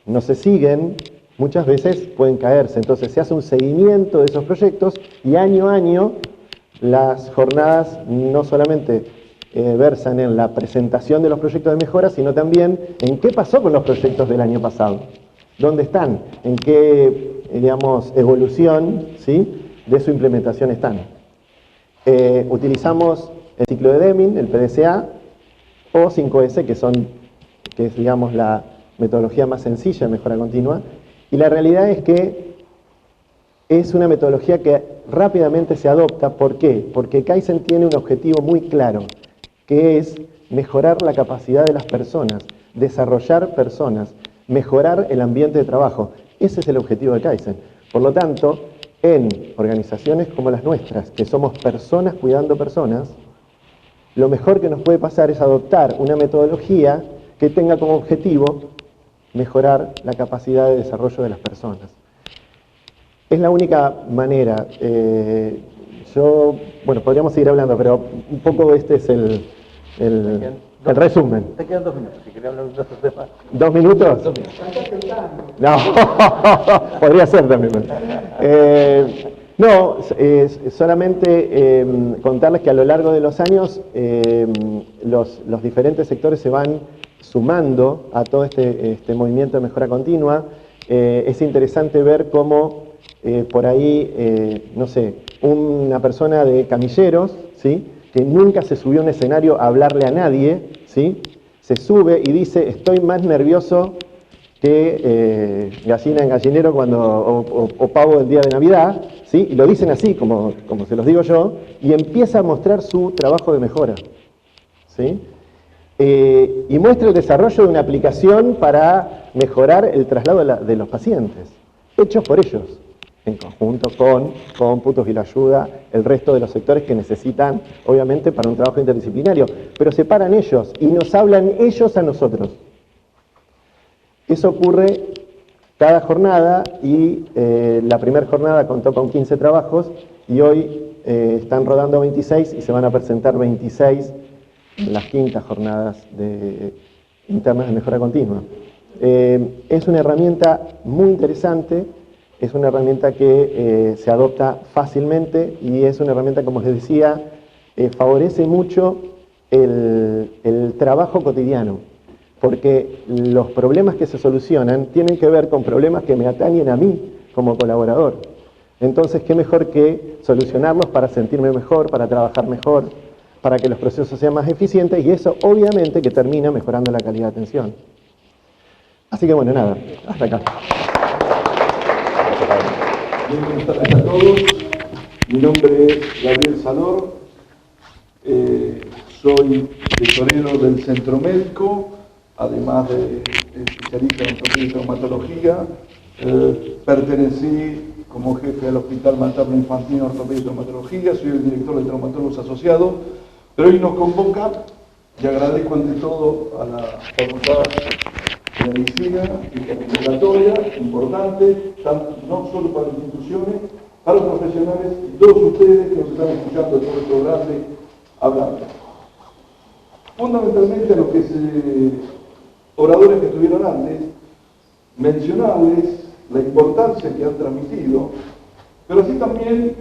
no se siguen, muchas veces pueden caerse. Entonces se hace un seguimiento de esos proyectos y año a año las jornadas no solamente versan en la presentación de los proyectos de mejora, sino también en qué pasó con los proyectos del año pasado. ¿Dónde están? ¿En qué, digamos, evolución, ¿sí?, de su implementación están? Utilizamos el ciclo de Deming, el PDCA, o 5S, que es, digamos, la metodología más sencilla de mejora continua. Y la realidad es que es una metodología que rápidamente se adopta. ¿Por qué? Porque Kaizen tiene un objetivo muy claro, que es mejorar la capacidad de las personas, desarrollar personas, mejorar el ambiente de trabajo. Ese es el objetivo de Kaizen. Por lo tanto, en organizaciones como las nuestras, que somos personas cuidando personas, lo mejor que nos puede pasar es adoptar una metodología que tenga como objetivo mejorar la capacidad de desarrollo de las personas. Es la única manera. Bueno, podríamos seguir hablando, pero un poco este es el resumen. Te quedan 2 minutos, si querés hablar de otro tema. 2 minutos. No, podría ser también. No, solamente contarles que a lo largo de los años los diferentes sectores se van sumando a todo este movimiento de mejora continua. Es interesante ver cómo por ahí, no sé, una persona de camilleros, ¿sí?, que nunca se subió a un escenario a hablarle a nadie, ¿sí?, se sube y dice: estoy más nervioso que gallina en gallinero o pavo del día de Navidad, ¿sí?, y lo dicen así, como se los digo yo, y empieza a mostrar su trabajo de mejora, ¿sí? Y muestra el desarrollo de una aplicación para mejorar el traslado de los pacientes, hechos por ellos, en conjunto con cómputos y la ayuda, el resto de los sectores que necesitan, obviamente, para un trabajo interdisciplinario. Pero se paran ellos y nos hablan ellos a nosotros. Eso ocurre cada jornada y la primera jornada contó con 15 trabajos y hoy están rodando 26 y se van a presentar 26 en las quintas jornadas internas de mejora continua. Es una herramienta muy interesante. Es una herramienta que se adopta fácilmente y es una herramienta, como les decía, favorece mucho el trabajo cotidiano, porque los problemas que se solucionan tienen que ver con problemas que me atañen a mí como colaborador. Entonces, ¿qué mejor que solucionarlos para sentirme mejor, para trabajar mejor, para que los procesos sean más eficientes? Y eso, obviamente, que termina mejorando la calidad de atención. Así que, bueno, nada, hasta acá. Buenas tardes a todos, mi nombre es Gabriel Salor, soy tesorero del Centro Médico, además de especialista en ortopedia y traumatología. Pertenecí como jefe al Hospital Materno Infantil en Ortopedia y Traumatología, soy el director de Traumatólogos Asociados, pero hoy nos convoca, y agradezco ante todo a la Facultad de Medicina y convocatoria importante, no solo para las instituciones, para los profesionales y todos ustedes que nos están escuchando todo esto grande hablando. Fundamentalmente a los oradores que estuvieron antes, mencionarles la importancia que han transmitido, pero así también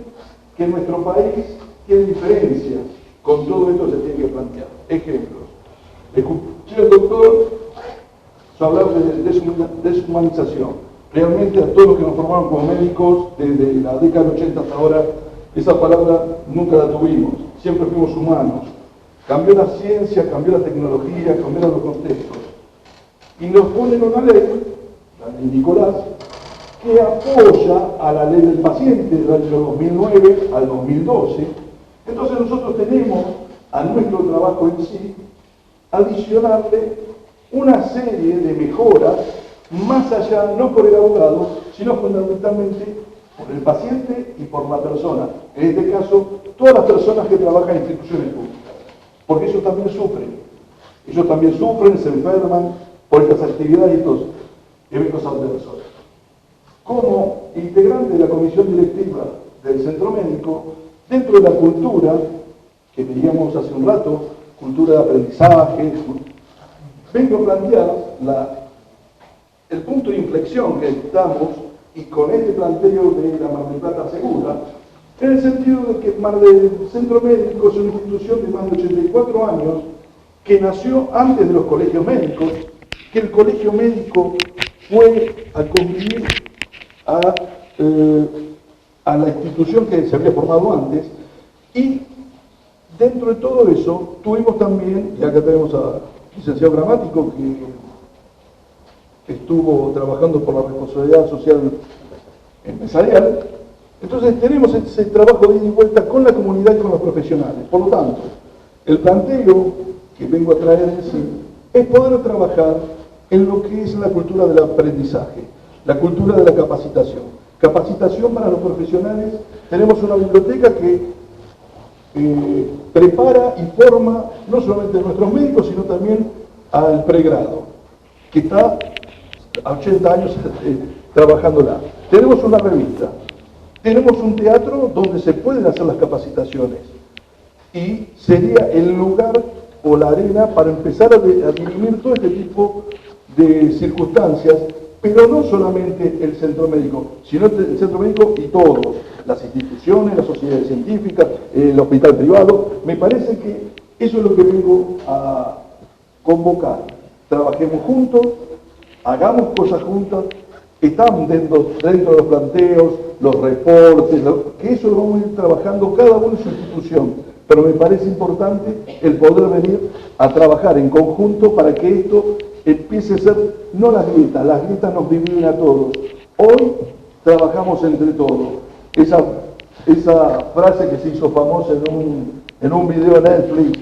que nuestro país tiene diferencias, con todo esto se tiene que plantear. Ejemplos. Escuché al doctor hablar de deshumanización. Realmente a todos los que nos formaron como médicos desde la década del 80 hasta ahora, esa palabra nunca la tuvimos, siempre fuimos humanos. Cambió la ciencia, cambió la tecnología, cambiaron los contextos. Y nos ponen una ley, la ley Nicolás, que apoya a la ley del paciente del año 2009 al 2012. Entonces nosotros tenemos a nuestro trabajo en sí adicionarle una serie de mejoras más allá, no por el abogado, sino fundamentalmente por el paciente y por la persona. En este caso, todas las personas que trabajan en instituciones públicas. Porque ellos también sufren. Ellos también sufren, se enferman por estas actividades y estos eventos adversos. Como integrante de la comisión directiva del centro médico, dentro de la cultura, que veíamos hace un rato, cultura de aprendizaje, vengo a plantear el punto de inflexión que estamos, y con este planteo de la Mar del Plata Segura, en el sentido de que Mar del Centro Médico es una institución de más de 84 años, que nació antes de los colegios médicos, que el colegio médico fue a convivir a la institución que se había formado antes, y dentro de todo eso tuvimos también, y acá tenemos al licenciado Gramático, que estuvo trabajando por la responsabilidad social empresarial. Entonces tenemos ese trabajo de ida y vuelta con la comunidad y con los profesionales. Por lo tanto, el planteo que vengo a traer en sí es poder trabajar en lo que es la cultura del aprendizaje, la cultura de la capacitación. Capacitación para los profesionales. Tenemos una biblioteca que prepara y forma no solamente a nuestros médicos, sino también al pregrado, que está a 80 años trabajándola. Tenemos una revista, tenemos un teatro donde se pueden hacer las capacitaciones y sería el lugar o la arena para empezar a dirimir todo este tipo de circunstancias, pero no solamente el centro médico, sino el centro médico y todos, las instituciones, las sociedades científicas, el hospital privado. Me parece que eso es lo que vengo a convocar. Trabajemos juntos, hagamos cosas juntas, están dentro de los planteos, los reportes, que eso lo vamos a ir trabajando cada uno en su institución, pero me parece importante el poder venir a trabajar en conjunto para que esto empiece a ser, no las grietas nos dividen a todos. Hoy trabajamos entre todos. Esa frase que se hizo famosa en un video de Netflix,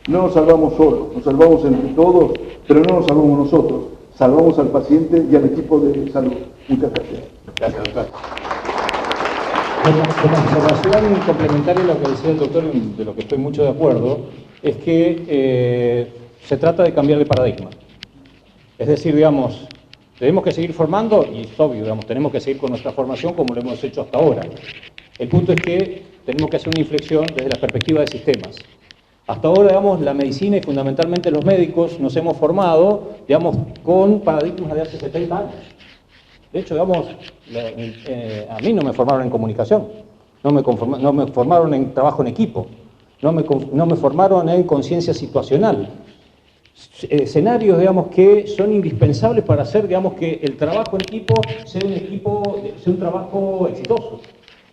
no nos salvamos solos, nos salvamos entre todos, pero no nos salvamos nosotros. Salvamos al paciente y al equipo de salud. Muchas gracias. Gracias, doctor. Como información complementaria a lo que decía el doctor, de lo que estoy mucho de acuerdo, es que se trata de cambiar de paradigma. Es decir, digamos, tenemos que seguir formando, y es obvio, digamos, tenemos que seguir con nuestra formación como lo hemos hecho hasta ahora. El punto es que tenemos que hacer una inflexión desde la perspectiva de sistemas. Hasta ahora, digamos, la medicina y fundamentalmente los médicos nos hemos formado, digamos, con paradigmas de hace 70 años. De hecho, digamos, a mí no me formaron en comunicación, no me formaron en trabajo en equipo, no me formaron en conciencia situacional. Escenarios, digamos, que son indispensables para hacer, digamos, que el trabajo en equipo sea un trabajo exitoso.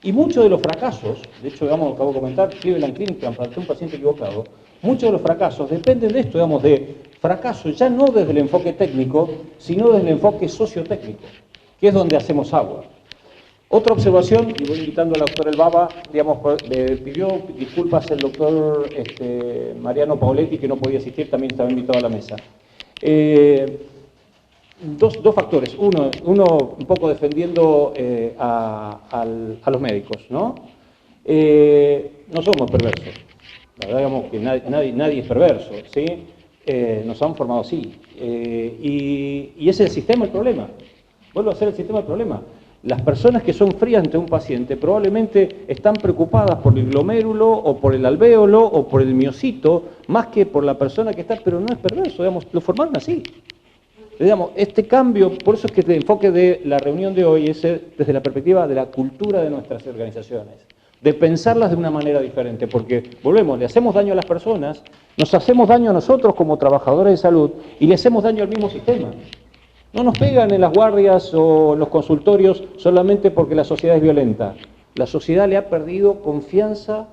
Y muchos de los fracasos, de hecho, digamos, acabo de comentar, Cleveland Clinic planteó un paciente equivocado, muchos de los fracasos dependen de esto, digamos, de fracaso ya no desde el enfoque técnico, sino desde el enfoque sociotécnico, que es donde hacemos agua. Otra observación, y voy invitando al doctor El Baba, digamos, le pidió disculpas el doctor Mariano Paoletti, que no podía asistir, también estaba invitado a la mesa. Dos factores. Uno, un poco defendiendo a los médicos, ¿no? No somos perversos. La verdad, digamos que nadie es perverso, ¿sí? Nos han formado así. Y es el sistema el problema. Vuelvo a ser el sistema el problema. Las personas que son frías ante un paciente probablemente están preocupadas por el glomérulo o por el alvéolo o por el miocito, más que por la persona que está, pero no es perverso, digamos, lo formaron así. Digamos, este cambio, por eso es que el enfoque de la reunión de hoy es desde la perspectiva de la cultura de nuestras organizaciones. de pensarlas de una manera diferente, porque, volvemos, le hacemos daño a las personas, nos hacemos daño a nosotros como trabajadores de salud y le hacemos daño al mismo sistema. No nos pegan en las guardias o en los consultorios solamente porque la sociedad es violenta. La sociedad le ha perdido confianza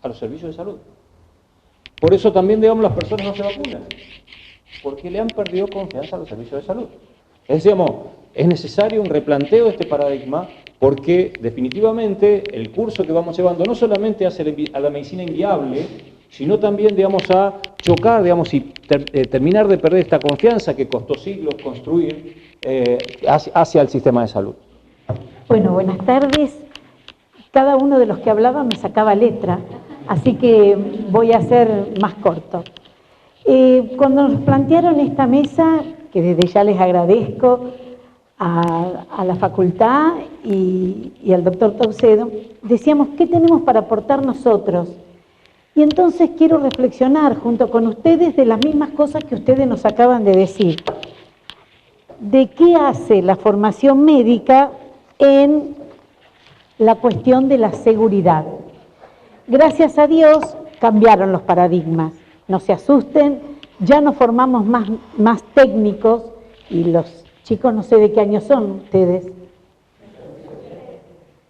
a los servicios de salud. Por eso también, digamos, las personas no se vacunan, porque le han perdido confianza a los servicios de salud. Es necesario un replanteo de este paradigma, porque definitivamente el curso que vamos llevando no solamente hace a la medicina inviable, sino también, digamos, a chocar, digamos, y terminar de perder esta confianza que costó siglos construir hacia el sistema de salud. Bueno, buenas tardes. Cada uno de los que hablaba me sacaba letra, así que voy a ser más corto. Cuando nos plantearon esta mesa, que desde ya les agradezco a la facultad y al doctor Taucedo, decíamos, ¿qué tenemos para aportar nosotros? Y entonces quiero reflexionar junto con ustedes de las mismas cosas que ustedes nos acaban de decir. ¿De qué hace la formación médica en la cuestión de la seguridad? Gracias a Dios cambiaron los paradigmas. No se asusten, ya no formamos más técnicos, y los chicos no sé de qué año son ustedes.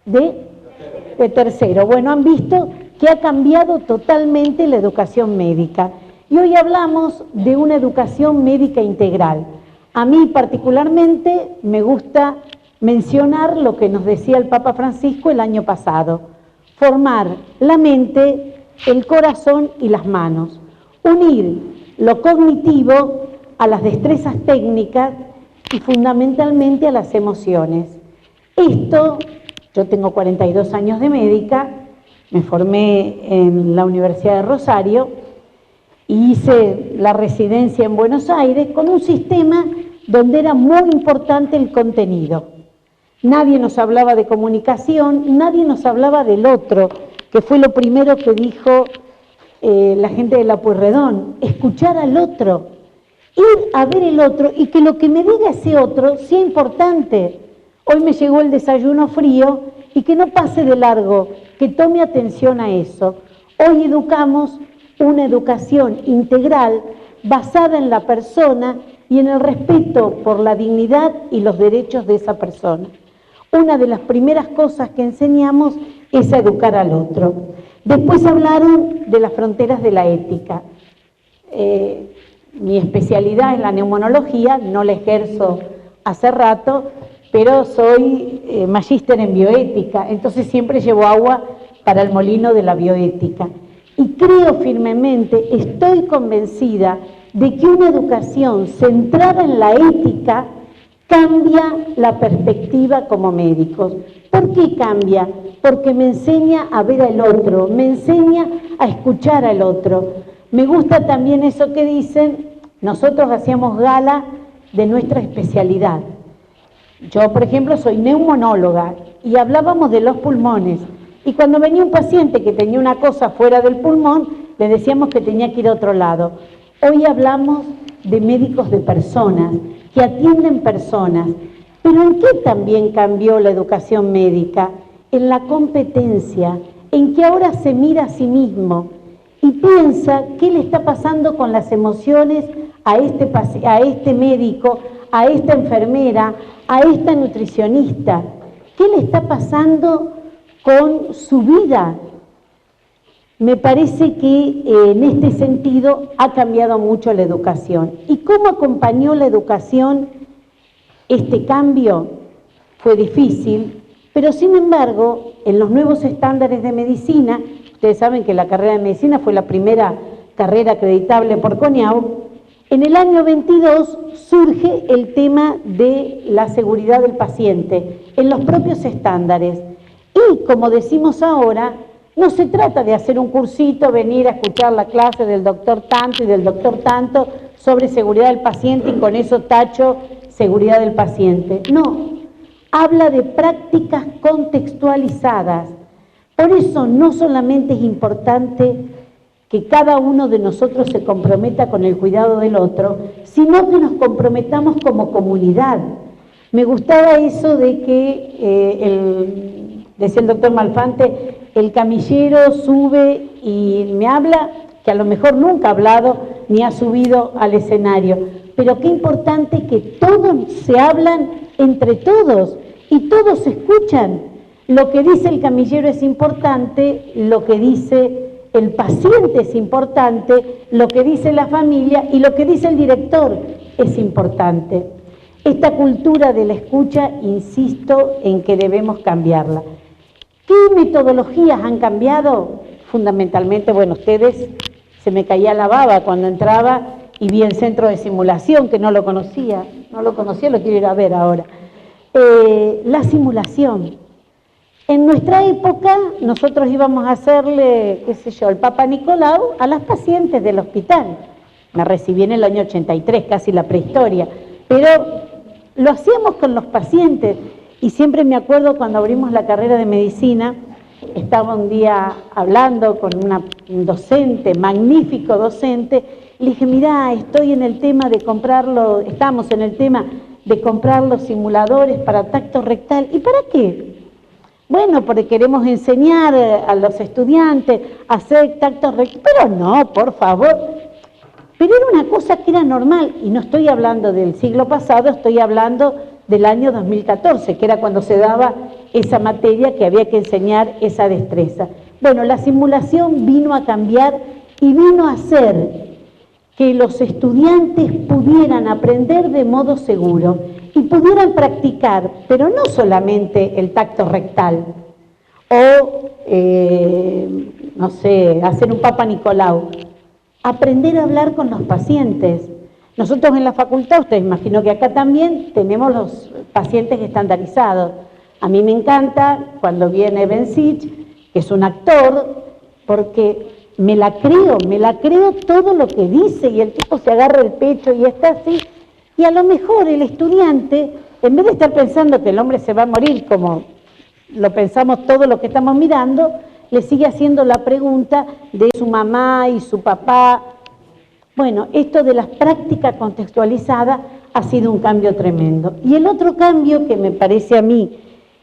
De tercero. Bueno, han visto que ha cambiado totalmente la educación médica. Y hoy hablamos de una educación médica integral. A mí particularmente me gusta mencionar lo que nos decía el Papa Francisco el año pasado: formar la mente, el corazón y las manos. Unir lo cognitivo a las destrezas técnicas y fundamentalmente a las emociones. Esto, yo tengo 42 años de médica, me formé en la Universidad de Rosario y hice la residencia en Buenos Aires con un sistema donde era muy importante el contenido. Nadie nos hablaba de comunicación, nadie nos hablaba del otro, que fue lo primero que dijo la gente de la Pueyrredón: escuchar al otro, ir a ver el otro y que lo que me diga ese otro sea importante. Hoy me llegó el desayuno frío y que no pase de largo, que tome atención a eso. Hoy educamos una educación integral basada en la persona y en el respeto por la dignidad y los derechos de esa persona. Una de las primeras cosas que enseñamos es a educar al otro. Después hablaron de las fronteras de la ética. Mi especialidad es la neumonología, no la ejerzo hace rato, pero soy magíster en bioética, entonces siempre llevo agua para el molino de la bioética. Y creo firmemente, estoy convencida de que una educación centrada en la ética cambia la perspectiva como médicos. ¿Por qué cambia? Porque me enseña a ver al otro, me enseña a escuchar al otro. Me gusta también eso que dicen, nosotros hacíamos gala de nuestra especialidad. Yo, por ejemplo, soy neumonóloga y hablábamos de los pulmones. Y cuando venía un paciente que tenía una cosa fuera del pulmón, le decíamos que tenía que ir a otro lado. Hoy hablamos de médicos de personas, que atienden personas. Pero ¿en qué también cambió la educación médica? En la competencia, en que ahora se mira a sí mismo y piensa qué le está pasando con las emociones a este médico, a esta enfermera, a esta nutricionista. ¿Qué le está pasando con su vida? Me parece que en este sentido ha cambiado mucho la educación. ¿Y cómo acompañó la educación este cambio? Fue difícil, pero sin embargo, en los nuevos estándares de medicina, ustedes saben que la carrera de medicina fue la primera carrera acreditable por CONIAU, en el año 22 surge el tema de la seguridad del paciente en los propios estándares. Y como decimos ahora, no se trata de hacer un cursito, venir a escuchar la clase del doctor tanto y del doctor tanto sobre seguridad del paciente y con eso tacho seguridad del paciente. No, habla de prácticas contextualizadas. Por eso no solamente es importante que cada uno de nosotros se comprometa con el cuidado del otro, sino que nos comprometamos como comunidad. Me gustaba eso de que decía el doctor Malfante, el camillero sube y me habla, que a lo mejor nunca ha hablado ni ha subido al escenario, pero qué importante que todos se hablan entre todos y todos se escuchan. Lo que dice el camillero es importante, lo que dice el paciente es importante, lo que dice la familia y lo que dice el director es importante. Esta cultura de la escucha, insisto en que debemos cambiarla. ¿Qué metodologías han cambiado? Fundamentalmente, bueno, ustedes, se me caía la baba cuando entraba y vi el centro de simulación, que no lo conocía, lo quiero ir a ver ahora. La simulación. En nuestra época, nosotros íbamos a hacerle, qué sé yo, el Papa Nicolau a las pacientes del hospital. Me recibí en el año 83, casi la prehistoria, pero lo hacíamos con los pacientes. Y siempre me acuerdo cuando abrimos la carrera de medicina, estaba un día hablando con un docente, magnífico docente, y le dije, mirá, estoy en el tema de comprarlo, estamos en el tema de comprar los simuladores para tacto rectal. ¿Y para qué? Bueno, porque queremos enseñar a los estudiantes a hacer tacto rectal. Pero no, por favor. Pero era una cosa que era normal, y no estoy hablando del siglo pasado, estoy hablando del año 2014, que era cuando se daba esa materia que había que enseñar esa destreza. Bueno, la simulación vino a cambiar y vino a hacer que los estudiantes pudieran aprender de modo seguro y pudieran practicar, pero no solamente el tacto rectal o, no sé, hacer un Papa Nicolau, aprender a hablar con los pacientes. Nosotros en la facultad, ustedes imagino que acá también, tenemos los pacientes estandarizados. A mí me encanta cuando viene Bencic, que es un actor, porque me la creo todo lo que dice, y el tipo se agarra el pecho y está así. Y a lo mejor el estudiante, en vez de estar pensando que el hombre se va a morir, como lo pensamos todos los que estamos mirando, le sigue haciendo la pregunta de su mamá y su papá. Bueno, esto de las prácticas contextualizadas ha sido un cambio tremendo. Y el otro cambio que me parece a mí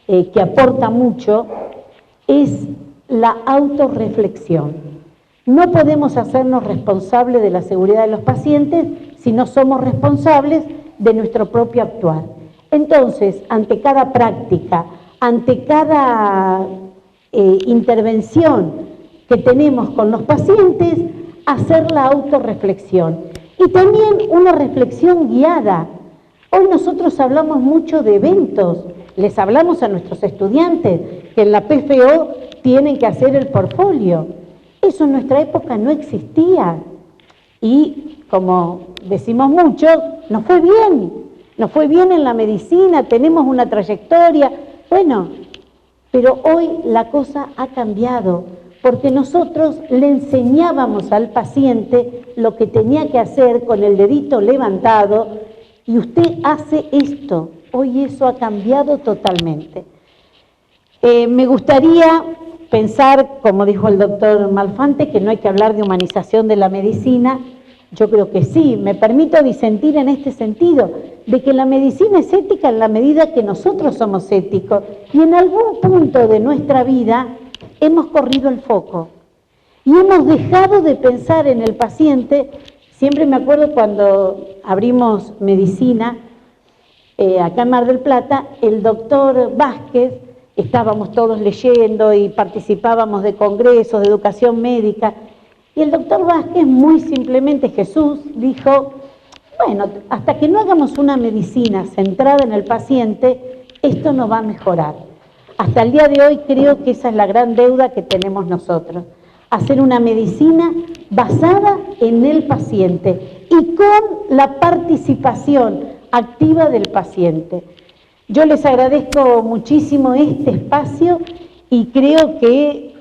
que aporta mucho es la autorreflexión. No podemos hacernos responsables de la seguridad de los pacientes si no somos responsables de nuestro propio actuar. Entonces, ante cada práctica, ante cada intervención que tenemos con los pacientes, hacer la autorreflexión. Y también una reflexión guiada. Hoy nosotros hablamos mucho de eventos, les hablamos a nuestros estudiantes que en la PFO tienen que hacer el portfolio. Eso en nuestra época no existía. Y como decimos mucho, nos fue bien en la medicina, tenemos una trayectoria. Bueno, pero hoy la cosa ha cambiado, porque nosotros le enseñábamos al paciente lo que tenía que hacer con el dedito levantado, y usted hace esto. Hoy eso ha cambiado totalmente. Me gustaría pensar, como dijo el doctor Malfante, que no hay que hablar de humanización de la medicina. Yo creo que sí, me permito disentir en este sentido, de que la medicina es ética en la medida que nosotros somos éticos, y en algún punto de nuestra vida hemos corrido el foco y hemos dejado de pensar en el paciente. Siempre me acuerdo cuando abrimos medicina acá en Mar del Plata, el doctor Vázquez, estábamos todos leyendo y participábamos de congresos de educación médica, y el doctor Vázquez, muy simplemente, Jesús, dijo, bueno, hasta que no hagamos una medicina centrada en el paciente, esto no va a mejorar. Hasta el día de hoy creo que esa es la gran deuda que tenemos nosotros, hacer una medicina basada en el paciente y con la participación activa del paciente. Yo les agradezco muchísimo este espacio y creo que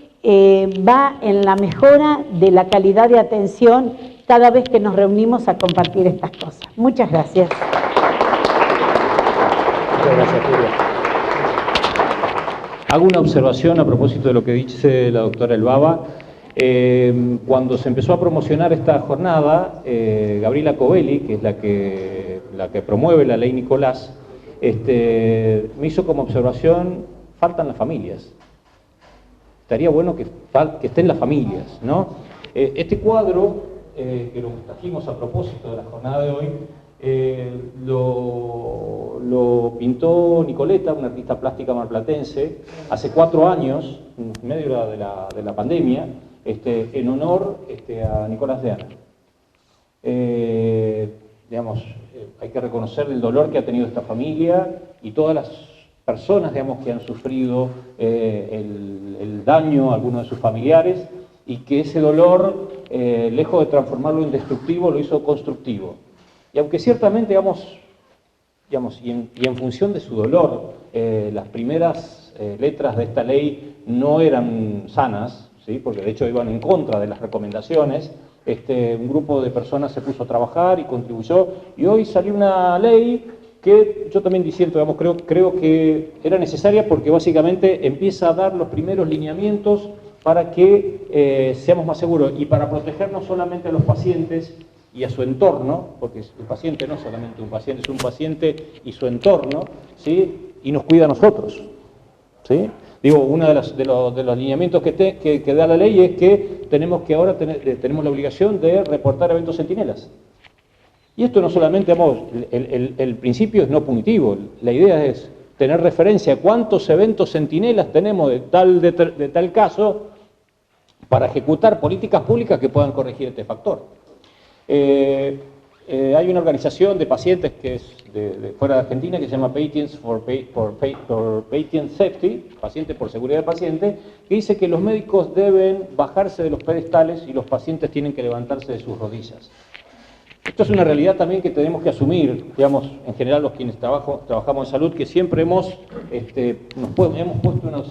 va en la mejora de la calidad de atención cada vez que nos reunimos a compartir estas cosas. Muchas gracias. Muchas gracias, Julia. Hago una observación a propósito de lo que dice la doctora Elbaba. Cuando se empezó a promocionar esta jornada, Gabriela Covelli, que es la que promueve la ley Nicolás, me hizo como observación, faltan las familias. Estaría bueno que estén las familias, ¿no? Este cuadro, que lo trajimos a propósito de la jornada de hoy, lo pintó Nicoleta, una artista plástica marplatense, hace 4 años, en medio de la pandemia, en honor a Nicolás de Ana. Hay que reconocer el dolor que ha tenido esta familia y todas las personas, que han sufrido el daño a algunos de sus familiares, y que ese dolor, lejos de transformarlo en destructivo, lo hizo constructivo. Y aunque ciertamente, y en función de su dolor, las primeras letras de esta ley no eran sanas, ¿sí? Porque de hecho iban en contra de las recomendaciones, un grupo de personas se puso a trabajar y contribuyó, y hoy salió una ley que yo también disiento, creo que era necesaria porque básicamente empieza a dar los primeros lineamientos para que seamos más seguros y para proteger no solamente a los pacientes y a su entorno, porque el paciente no es solamente un paciente, es un paciente y su entorno, ¿sí? Y nos cuida a nosotros, ¿sí? Digo, uno de los lineamientos que da la ley es que tenemos la obligación de reportar eventos centinelas. Y esto no solamente, el principio es no punitivo, la idea es tener referencia a cuántos eventos centinelas tenemos de tal caso para ejecutar políticas públicas que puedan corregir este factor. Hay una organización de pacientes que es de fuera de Argentina que se llama Patients for Patient Safety, paciente por seguridad del paciente, que dice que los médicos deben bajarse de los pedestales y los pacientes tienen que levantarse de sus rodillas. Esto es una realidad también que tenemos que asumir, en general los quienes trabajamos en salud, que siempre hemos puesto una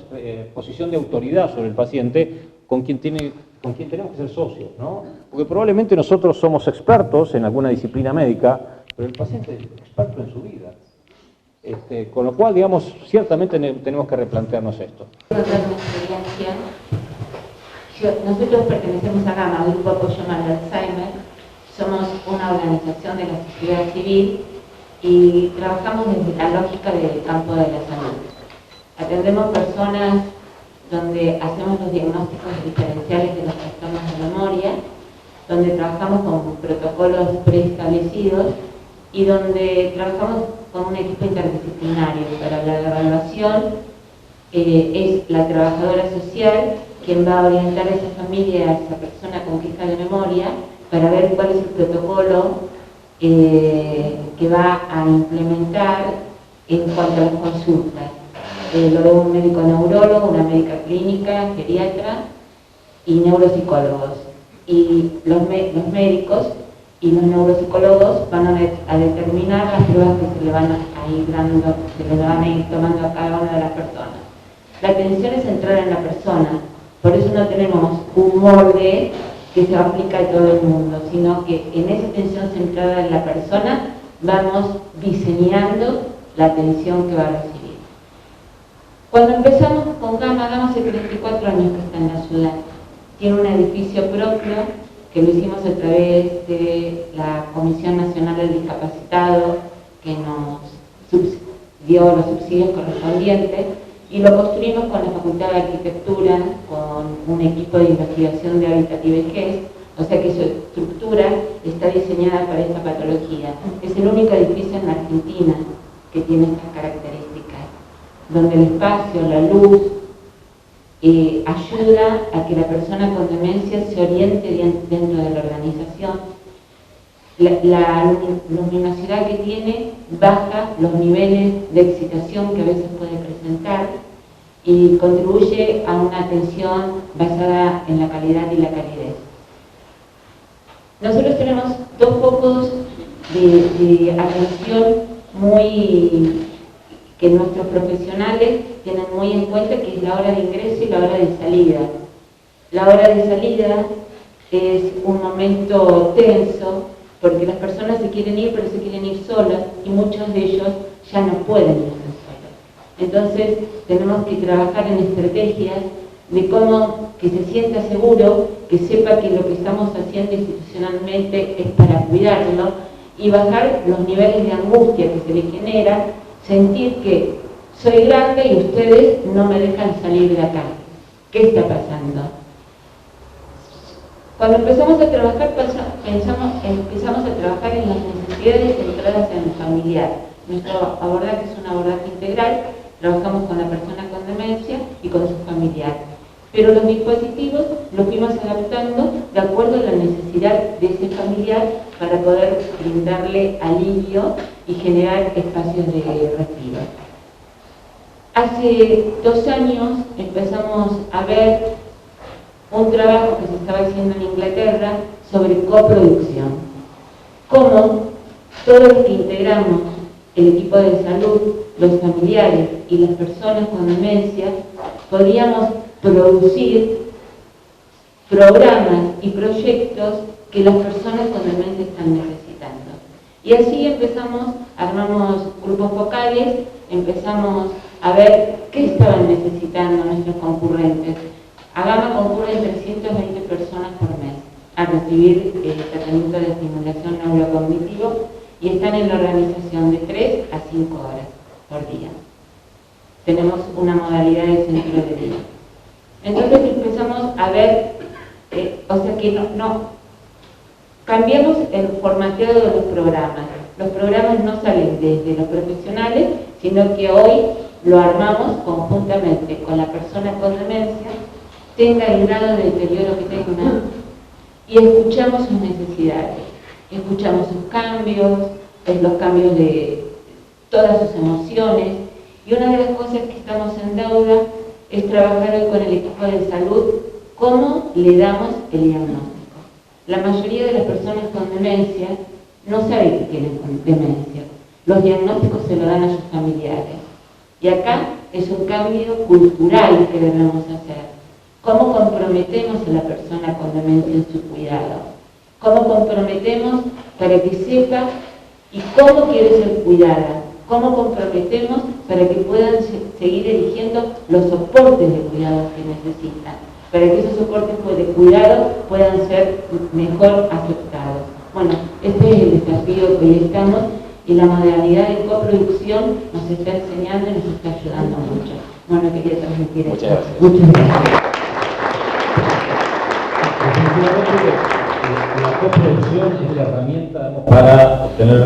posición de autoridad sobre el paciente con quien tenemos que ser socios, ¿no? Porque probablemente nosotros somos expertos en alguna disciplina médica, pero el paciente es experto en su vida. Con lo cual, ciertamente tenemos que replantearnos esto. Nosotros pertenecemos a GAMA, Grupo Apoyo al Alzheimer. Somos una organización de la sociedad civil y trabajamos desde la lógica del campo de la salud. Atendemos personas donde hacemos los diagnósticos diferenciales de los trastornos de memoria, donde trabajamos con protocolos preestablecidos y donde trabajamos con un equipo interdisciplinario. Para la evaluación es la trabajadora social quien va a orientar a esa familia, a esa persona con queja de memoria, para ver cuál es el protocolo que va a implementar en cuanto a las consultas. Lo de un médico neurólogo, una médica clínica, geriatra y neuropsicólogos. Y los médicos y los neuropsicólogos van a determinar las pruebas que se le van a ir tomando a cada una de las personas. La atención es centrada en la persona, por eso no tenemos un molde que se aplica a todo el mundo, sino que en esa atención centrada en la persona vamos diseñando la atención que va a recibir. Cuando empezamos con GAMA hace 34 años que está en la ciudad. Tiene un edificio propio que lo hicimos a través de la Comisión Nacional del Discapacitado, que nos dio los subsidios correspondientes, y lo construimos con la Facultad de Arquitectura, con un equipo de investigación de hábitat y vejez, o sea que su estructura está diseñada para esta patología. Es el único edificio en la Argentina que tiene estas características, donde el espacio, la luz, ayuda a que la persona con demencia se oriente dentro de la organización. La luminosidad que tiene baja los niveles de excitación que a veces puede presentar y contribuye a una atención basada en la calidad y la calidez. Nosotros tenemos dos focos de atención que nuestros profesionales tienen muy en cuenta, que es la hora de ingreso y la hora de salida. La hora de salida es un momento tenso, porque las personas se quieren ir, pero se quieren ir solas, y muchos de ellos ya no pueden irse solos. Entonces, tenemos que trabajar en estrategias de cómo que se sienta seguro, que sepa que lo que estamos haciendo institucionalmente es para cuidarlo, y bajar los niveles de angustia que se le genera, sentir que soy grande y ustedes no me dejan salir de acá. ¿Qué está pasando? Cuando empezamos a trabajar, empezamos a trabajar en las necesidades centradas en el familiar. Nuestro abordaje es un abordaje integral, trabajamos con la persona con demencia y con su familiar. Pero los dispositivos los fuimos adaptando de acuerdo a la necesidad de ese familiar para poder brindarle alivio y generar espacios de respiro. Hace 2 años empezamos a ver un trabajo que se estaba haciendo en Inglaterra sobre coproducción. Cómo todos los que integramos el equipo de salud, los familiares y las personas con demencia, podíamos producir programas y proyectos que las personas con demencia están necesitando. Y así empezamos, armamos grupos focales, empezamos a ver qué estaban necesitando nuestros concurrentes. A Gama concurren 320 personas por mes a recibir el tratamiento de estimulación neurocognitivo y están en la organización de 3 a 5 horas por día. Tenemos una modalidad de centro de día. Entonces empezamos a ver, o sea que cambiamos el formateo de los programas. Los programas no salen desde los profesionales, sino que hoy lo armamos conjuntamente con la persona con demencia, tenga el grado de deterioro que tenga, y escuchamos sus necesidades, escuchamos sus cambios, los cambios de todas sus emociones, y una de las cosas que estamos en deuda es trabajar hoy con el equipo de salud, cómo le damos el diagnóstico. La mayoría de las personas con demencia no saben que tienen demencia, los diagnósticos se lo dan a sus familiares, y acá es un cambio cultural que debemos hacer. ¿Cómo comprometemos a la persona con demencia en su cuidado? ¿Cómo comprometemos para que sepa y cómo quiere ser cuidada? ¿Cómo comprometemos para que puedan seguir eligiendo los soportes de cuidado que necesitan? Para que esos soportes de cuidado puedan ser mejor aceptados. Bueno, este es el desafío que hoy estamos y la modalidad de coproducción nos está enseñando y nos está ayudando mucho. Bueno, quería transmitir esto. Muchas gracias. Definitivamente la coproducción es la herramienta para obtener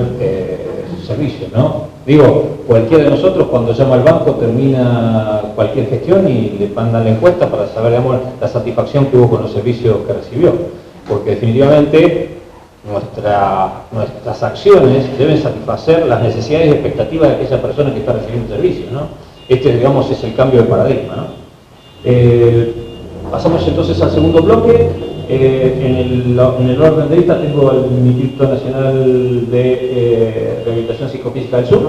servicios, ¿no? Digo, cualquiera de nosotros cuando llama al banco termina cualquier gestión y le mandan la encuesta para saber, digamos, la satisfacción que hubo con los servicios que recibió. Porque definitivamente nuestras acciones deben satisfacer las necesidades y expectativas de aquella persona que está recibiendo servicios, ¿no? Este, digamos, es el cambio de paradigma, ¿no? Pasamos entonces al segundo bloque. En el orden de lista tengo el Instituto Nacional de Rehabilitación Psicofísica del Sur.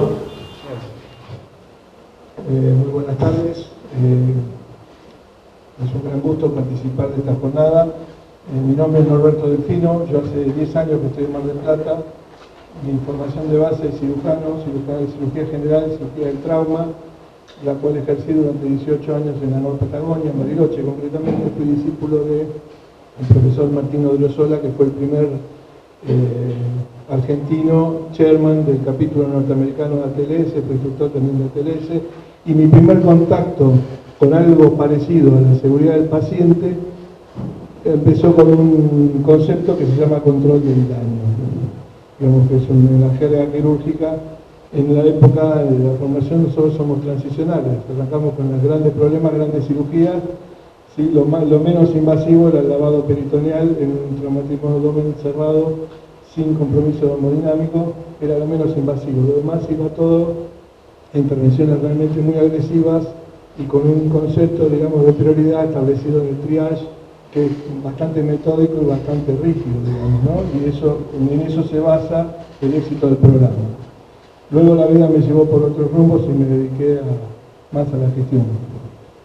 Muy buenas tardes. Es un gran gusto participar de esta jornada. Mi nombre es Norberto Delfino. Yo hace 10 años que estoy en Mar del Plata. Mi formación de base es cirujano de cirugía general, cirugía del trauma, la cual ejercí durante 18 años en la Nueva Patagonia, en Bariloche concretamente. Fui discípulo del profesor Martín Odriozola, que fue el primer argentino chairman del capítulo norteamericano de ATLS, fue instructor también de ATLS, y mi primer contacto con algo parecido a la seguridad del paciente empezó con un concepto que se llama control del daño. Digamos que es una jerga quirúrgica. En la época de la formación nosotros somos transicionales, arrancamos con los grandes problemas, grandes cirugías. Sí, lo menos invasivo era el lavado peritoneal en un traumatismo de abdomen cerrado, sin compromiso hemodinámico, era lo menos invasivo. Lo demás iba todo a intervenciones realmente muy agresivas y con un concepto, digamos, de prioridad establecido en el triage, que es bastante metódico y bastante rígido, digamos, ¿no? Y en eso se basa el éxito del programa. Luego la vida me llevó por otros rumbos y me dediqué más a la gestión.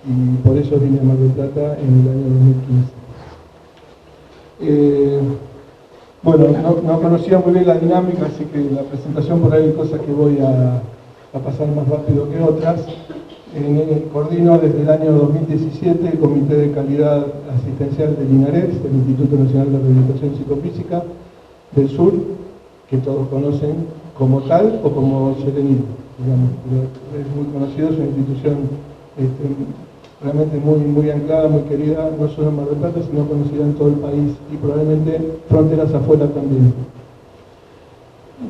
Y por eso vine a Mar del Plata en el año 2015. Bueno, no conocía muy bien la dinámica, así que la presentación por ahí hay cosas que voy a pasar más rápido que otras. Coordino desde el año 2017 el Comité de Calidad Asistencial del INARES, del Instituto Nacional de Rehabilitación Psicofísica del Sur, que todos conocen como tal o como Serenito. digamos, pero es muy conocido, es una institución realmente muy anclada, muy querida, no solo en Mar del Plata, sino conocida en todo el país y probablemente fronteras afuera también.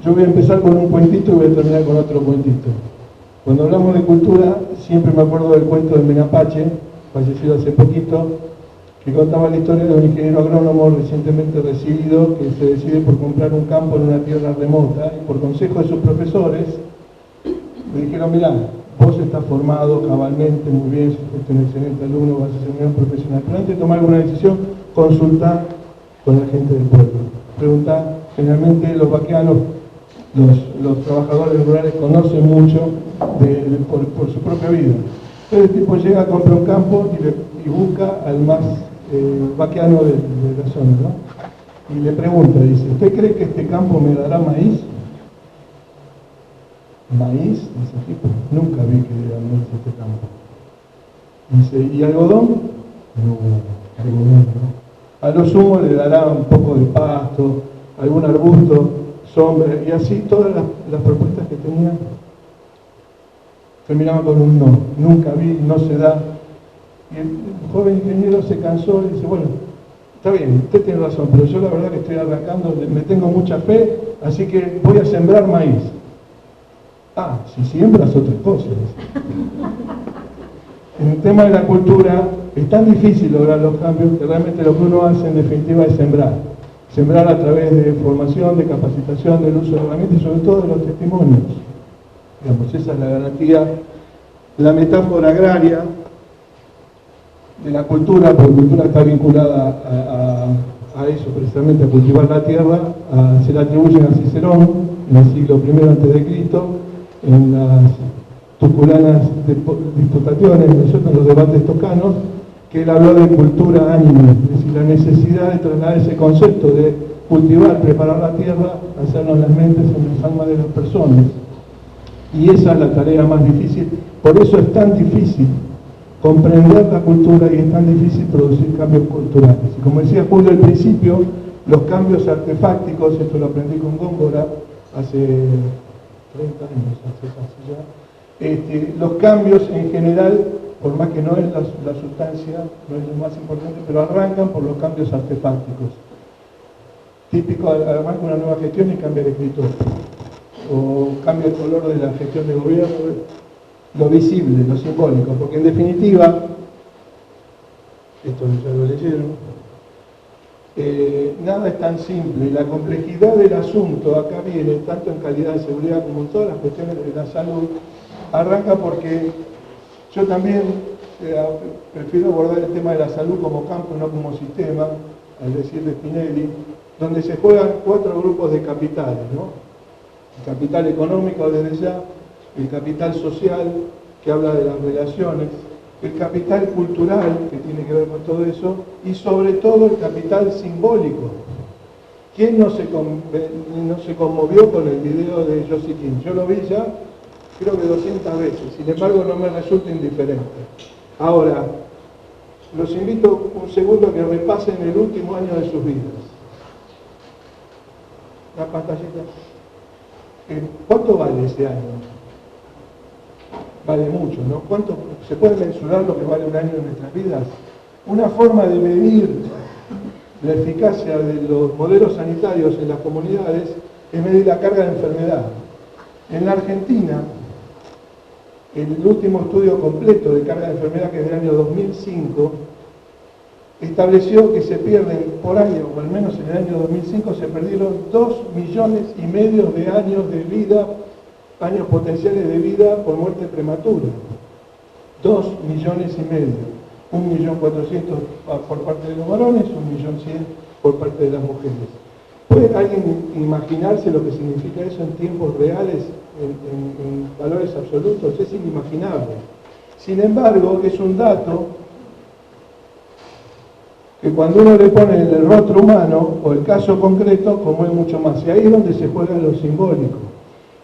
Yo voy a empezar con un cuentito y voy a terminar con otro cuentito. Cuando hablamos de cultura, siempre me acuerdo del cuento de Menapache, fallecido hace poquito, que contaba la historia de un ingeniero agrónomo recientemente recibido que se decide por comprar un campo en una tierra remota y por consejo de sus profesores le dijeron: mirá, vos estás formado cabalmente, muy bien, sos un excelente alumno, vas a ser un gran profesional, pero antes de tomar alguna decisión, consulta con la gente del pueblo. Pregunta, generalmente los vaqueanos, los trabajadores rurales conocen mucho por su propia vida. Entonces el tipo llega, compra un campo y busca al más vaqueano de la zona, ¿no? Y le pregunta, dice: ¿usted cree que este campo me dará maíz? ¿Maíz? Dice el tipo: nunca vi que diera maíz este campo. Dice: ¿y algodón? No, algodón no. A lo sumo le dará un poco de pasto, algún arbusto, sombra, y así todas las propuestas que tenía terminaban con un no. Nunca vi, no se da. Y el joven ingeniero se cansó y dice: bueno, está bien, usted tiene razón, pero yo la verdad que estoy arrancando, me tengo mucha fe, así que voy a sembrar maíz. Ah, si siembras otras cosas. En el tema de la cultura es tan difícil lograr los cambios que realmente lo que uno hace en definitiva es sembrar. Sembrar a través de formación, de capacitación, del uso de herramientas y sobre todo de los testimonios. Digamos, esa es la garantía, la metáfora agraria de la cultura, porque cultura está vinculada a eso, precisamente a cultivar la tierra. Se le atribuyen a Cicerón en el siglo I a.C., en las tuculanas disputaciones, en los debates tocanos, que él habló de cultura ánima, es decir, la necesidad de trasladar ese concepto de cultivar, preparar la tierra, hacernos las mentes en las almas de las personas. Y esa es la tarea más difícil, por eso es tan difícil comprender la cultura y es tan difícil producir cambios culturales. Y como decía Julio al principio, los cambios artefácticos, esto lo aprendí con Góngora hace 30 años, los cambios en general, por más que no es la sustancia, no es lo más importante, pero arrancan por los cambios artefácticos. Típico, arranca una nueva gestión y cambia el escritor, o cambia el color de la gestión de gobierno, lo visible, lo simbólico, porque en definitiva, esto ya lo leyeron, nada es tan simple, y la complejidad del asunto acá viene, tanto en calidad de seguridad como en todas las cuestiones de la salud, arranca porque yo también prefiero abordar el tema de la salud como campo, no como sistema, al decir de Spinelli, donde se juegan 4 grupos de capitales, ¿no? El capital económico desde ya, el capital social, que habla de las relaciones, el capital cultural, que tiene que ver con todo eso, y sobre todo el capital simbólico. ¿Quién no se conmovió con el video de Josie King? Yo lo vi ya, creo que 200 veces, sin embargo no me resulta indiferente. Ahora, los invito un segundo a que repasen el último año de sus vidas. La pantallita. ¿Cuánto vale ese año? Vale mucho, ¿no? ¿Cuánto se puede mensurar lo que vale un año en nuestras vidas? Una forma de medir la eficacia de los modelos sanitarios en las comunidades es medir la carga de enfermedad. En la Argentina, el último estudio completo de carga de enfermedad, que es del año 2005, estableció que se pierden por año, o al menos en el año 2005, se perdieron 2,5 millones de años de vida, años potenciales de vida por muerte prematura. 2,5 millones. 1.400.000 por parte de los varones, 1.100.000 por parte de las mujeres. ¿Puede alguien imaginarse lo que significa eso en tiempos reales, en valores absolutos? Es inimaginable. Sin embargo, es un dato que cuando uno le pone el rostro humano o el caso concreto, como es mucho más. Y ahí es donde se juega lo simbólico.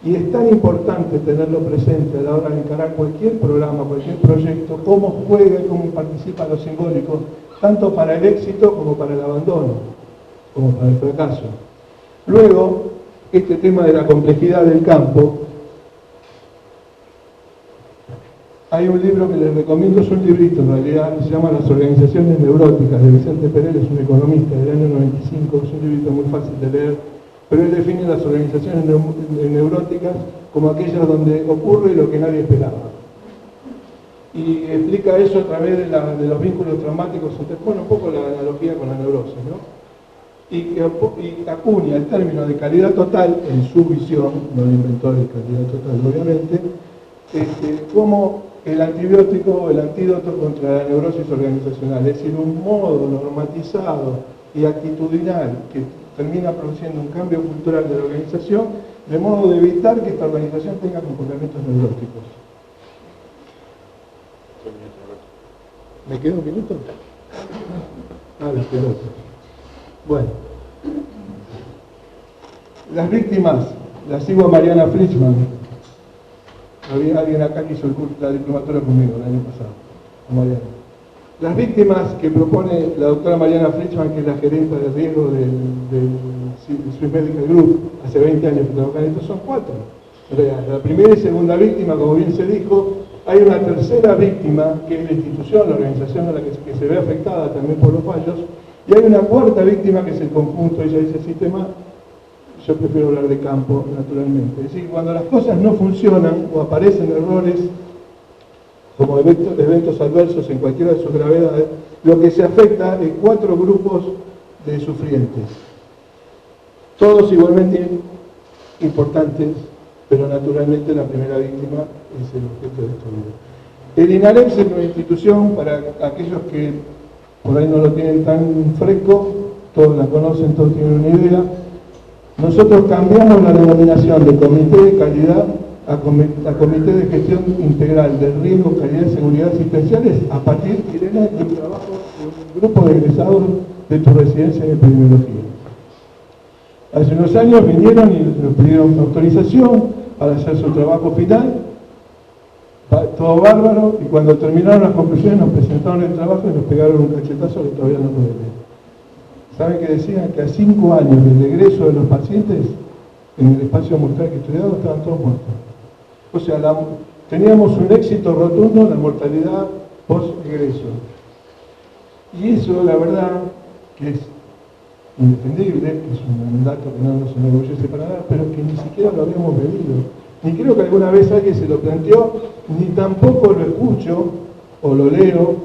Y es tan importante tenerlo presente a la hora de encarar cualquier programa, cualquier proyecto, cómo juega y cómo participa lo simbólico, tanto para el éxito como para el abandono, como para el fracaso. Luego, este tema de la complejidad del campo Hay un libro que les recomiendo, es un librito en realidad, se llama Las organizaciones neuróticas, de Vicente Pérez, es un economista del año 95, es un librito muy fácil de leer, pero él define las organizaciones neuróticas como aquellas donde ocurre lo que nadie esperaba. Y explica eso a través de los vínculos traumáticos, bueno, un poco la analogía con la neurosis, ¿no? Y acuña el término de calidad total en su visión, no lo inventó de calidad total obviamente, como el antibiótico, el antídoto contra la neurosis organizacional, es decir, un modo normatizado y actitudinal que termina produciendo un cambio cultural de la organización, de modo de evitar que esta organización tenga comportamientos neuróticos. ¿Me queda un minuto? Los pilotos. Bueno. Las víctimas, las sigo a Mariana Frischman. Había alguien acá que hizo la diplomatura conmigo el año pasado, con Mariana. Las víctimas que propone la doctora Mariana Frischman, que es la gerente de riesgo del Swiss Medical Group, hace 20 años que trabajan en esto, son 4. La primera y segunda víctima, como bien se dijo, hay una tercera víctima, que es la institución, la organización a la que se ve afectada también por los fallos, y hay una cuarta víctima, que es el conjunto, ella dice sistema. Yo prefiero hablar de campo, naturalmente. Es decir, cuando las cosas no funcionan o aparecen errores, como eventos adversos en cualquiera de sus gravedades, lo que se afecta es 4 grupos de sufrientes. Todos igualmente importantes, pero naturalmente la primera víctima es el objeto de estudio. El INAREPS es una institución, para aquellos que por ahí no lo tienen tan fresco, todos la conocen, todos tienen una idea. Nosotros cambiamos la denominación de Comité de Calidad a Comité de Gestión Integral de Riesgo, Calidad y Seguridad Asistenciales a partir, Irene, de un trabajo de un grupo de egresados de tu residencia en epidemiología. Hace unos años vinieron y nos pidieron autorización para hacer su trabajo final, todo bárbaro, y cuando terminaron las conclusiones nos presentaron el trabajo y nos pegaron un cachetazo que todavía no puede leer. ¿Saben que decían? Que a 5 años del egreso de los pacientes, en el espacio muestral que estudiado, estaban todos muertos. O sea, teníamos un éxito rotundo en la mortalidad post-egreso. Y eso, la verdad, que es indefendible, que es un dato que no nos enorgullece para nada, pero que ni siquiera lo habíamos medido. Ni creo que alguna vez alguien se lo planteó, ni tampoco lo escucho o lo leo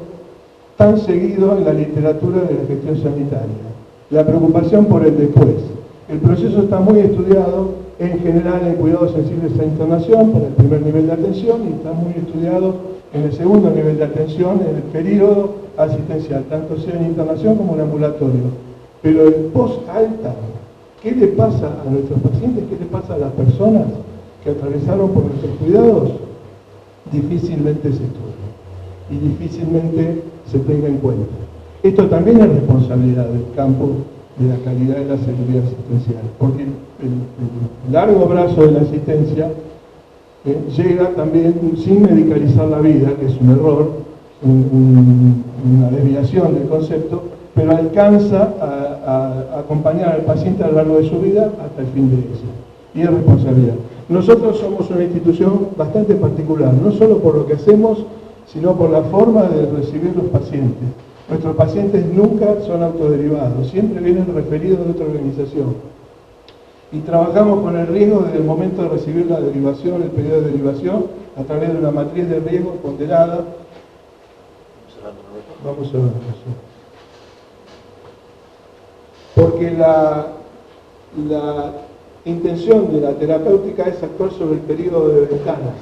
tan seguido en la literatura de la gestión sanitaria. La preocupación por el después. El proceso está muy estudiado en general en cuidados sensibles a internación para el primer nivel de atención y está muy estudiado en el segundo nivel de atención, en el periodo asistencial, tanto sea en internación como en ambulatorio. Pero el post-alta, ¿qué le pasa a nuestros pacientes? ¿Qué le pasa a las personas que atravesaron por nuestros cuidados? Difícilmente se estudia y difícilmente se tenga en cuenta. Esto también es responsabilidad del campo de la calidad de la seguridad asistencial, porque el largo brazo de la asistencia llega también sin medicalizar la vida, que es un error, una desviación del concepto, pero alcanza a acompañar al paciente a lo largo de su vida hasta el fin de ella. Y es responsabilidad. Nosotros somos una institución bastante particular, no solo por lo que hacemos, sino por la forma de recibir los pacientes. Nuestros pacientes nunca son autoderivados, siempre vienen referidos de otra organización. Y trabajamos con el riesgo desde el momento de recibir la derivación, el periodo de derivación, a través de una matriz de riesgo ponderada. Vamos a ver eso. Porque la intención de la terapéutica es actuar sobre el periodo de ventana.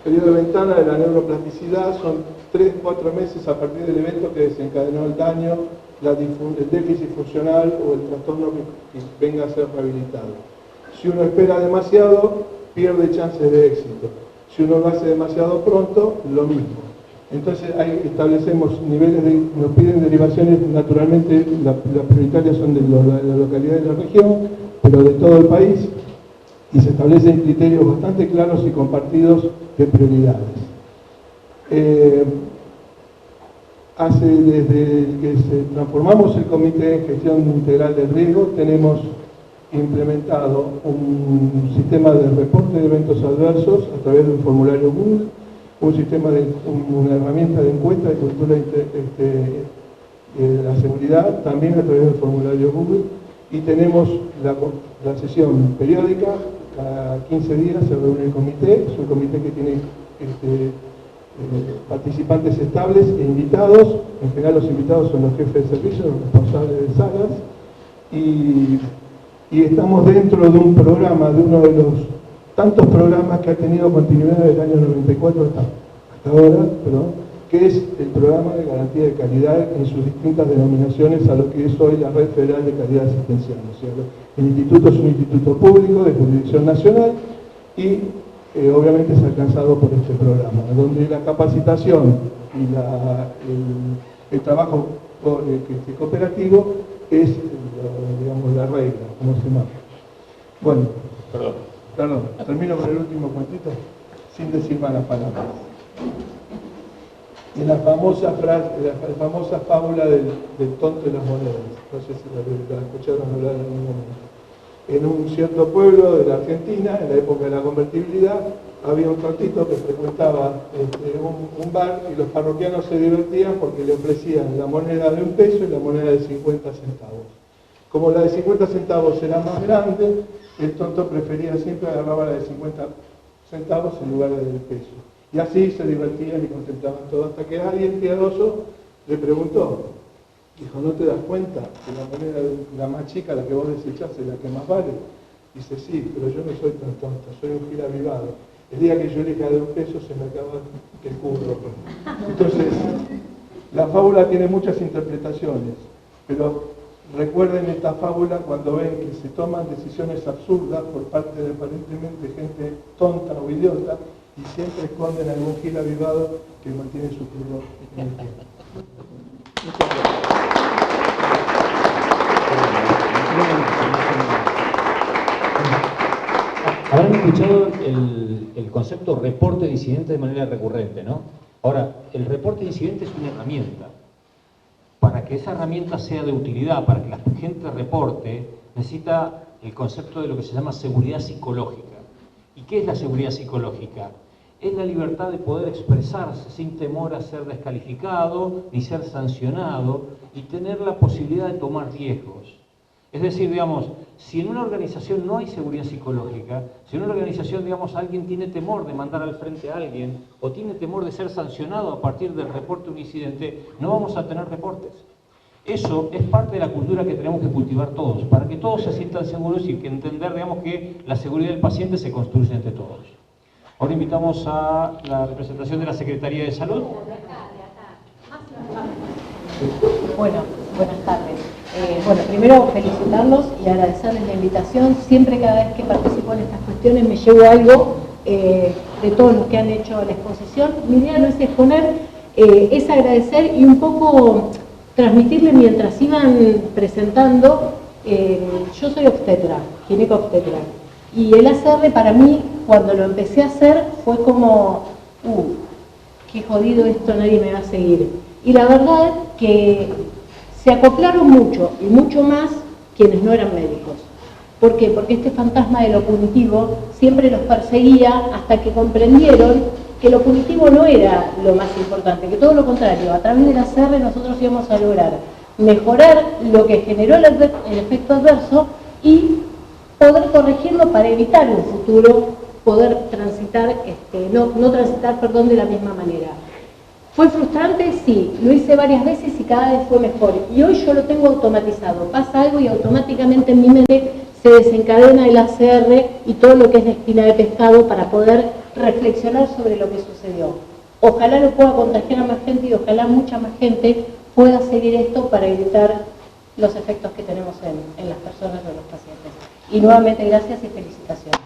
El periodo de ventana de la neuroplasticidad son 3-4 meses a partir del evento que desencadenó el daño, el déficit funcional o el trastorno que venga a ser rehabilitado. Si uno espera demasiado, pierde chances de éxito. Si uno lo hace demasiado pronto, lo mismo. Entonces ahí establecemos niveles nos piden derivaciones, naturalmente las prioritarias son de la localidad de la región, pero de todo el país, y se establecen criterios bastante claros y compartidos de prioridades. Desde que transformamos el Comité de Gestión Integral del Riesgo, tenemos implementado un sistema de reporte de eventos adversos a través de un formulario Google, un sistema una herramienta de encuesta de cultura de la seguridad, también a través del formulario Google, y tenemos la sesión periódica, cada 15 días se reúne el comité, es un comité que tiene participantes estables e invitados. En general los invitados son los jefes de servicio, los responsables de salas, y estamos dentro de un programa, de uno de los tantos programas que ha tenido continuidad desde el año 94 hasta ahora, que es el programa de garantía de calidad en sus distintas denominaciones a lo que es hoy la Red Federal de Calidad Asistencial. O sea, el instituto es un instituto público de jurisdicción nacional y obviamente es alcanzado por este programa, donde la capacitación y el trabajo cooperativo es, digamos, la regla, como se llama. Bueno, perdón, termino con el último cuentito, sin decir malas palabras. En la famosa fábula del tonto y las monedas, no sé si la escucharon hablar en algún momento. En un cierto pueblo de la Argentina, en la época de la convertibilidad, había un tontito que frecuentaba un bar y los parroquianos se divertían porque le ofrecían la moneda de 1 peso y la moneda de 50 centavos. Como la de 50 centavos era más grande, el tonto prefería siempre agarraba la de 50 centavos en lugar de del peso. Y así se divertían y contemplaban todo, hasta que alguien piadoso le preguntó, dijo, ¿no te das cuenta que la moneda, la más chica, la que vos desechás, es la que más vale? Dice, sí, pero yo no soy tan tonto, soy un gil avivado. El día que yo elija de 1 peso se me acaba el curro. Entonces, la fábula tiene muchas interpretaciones, pero recuerden esta fábula cuando ven que se toman decisiones absurdas por parte de aparentemente gente tonta o idiota, y siempre esconden a algún gil avivado que mantiene su furor en el tiempo. Habrán escuchado el concepto reporte de incidente de manera recurrente, ¿no? Ahora, el reporte de incidente es una herramienta. Para que esa herramienta sea de utilidad, para que la gente reporte, necesita el concepto de lo que se llama seguridad psicológica. ¿Y qué es la seguridad psicológica? Es la libertad de poder expresarse sin temor a ser descalificado ni ser sancionado y tener la posibilidad de tomar riesgos. Es decir, digamos, si en una organización no hay seguridad psicológica, si en una organización, digamos, alguien tiene temor de mandar al frente a alguien o tiene temor de ser sancionado a partir del reporte de un incidente, no vamos a tener reportes. Eso es parte de la cultura que tenemos que cultivar todos, para que todos se sientan seguros y que entender, digamos, que la seguridad del paciente se construye entre todos. Ahora invitamos a la representación de la Secretaría de Salud. Bueno, buenas tardes. Bueno, primero felicitarlos y agradecerles la invitación. Siempre, cada vez que participo en estas cuestiones, me llevo algo de todos los que han hecho la exposición. Mi idea no es exponer, es agradecer y un poco transmitirle mientras iban presentando. Yo soy obstetra, gineco-obstetra. Y el ACR para mí, cuando lo empecé a hacer, fue como, qué jodido esto, nadie me va a seguir. Y la verdad que se acoplaron mucho, y mucho más, quienes no eran médicos. ¿Por qué? Porque este fantasma de lo punitivo siempre los perseguía hasta que comprendieron que lo punitivo no era lo más importante, que todo lo contrario, a través del ACR nosotros íbamos a lograr mejorar lo que generó el efecto adverso y poder corregirlo para evitar un futuro, poder transitar, no transitar, perdón, de la misma manera. ¿Fue frustrante? Sí, lo hice varias veces y cada vez fue mejor. Y hoy yo lo tengo automatizado, pasa algo y automáticamente en mi mente se desencadena el ACR y todo lo que es la espina de pescado para poder reflexionar sobre lo que sucedió. Ojalá lo pueda contagiar a más gente y ojalá mucha más gente pueda seguir esto para evitar los efectos que tenemos en las personas o en los pacientes. Y nuevamente gracias y felicitaciones.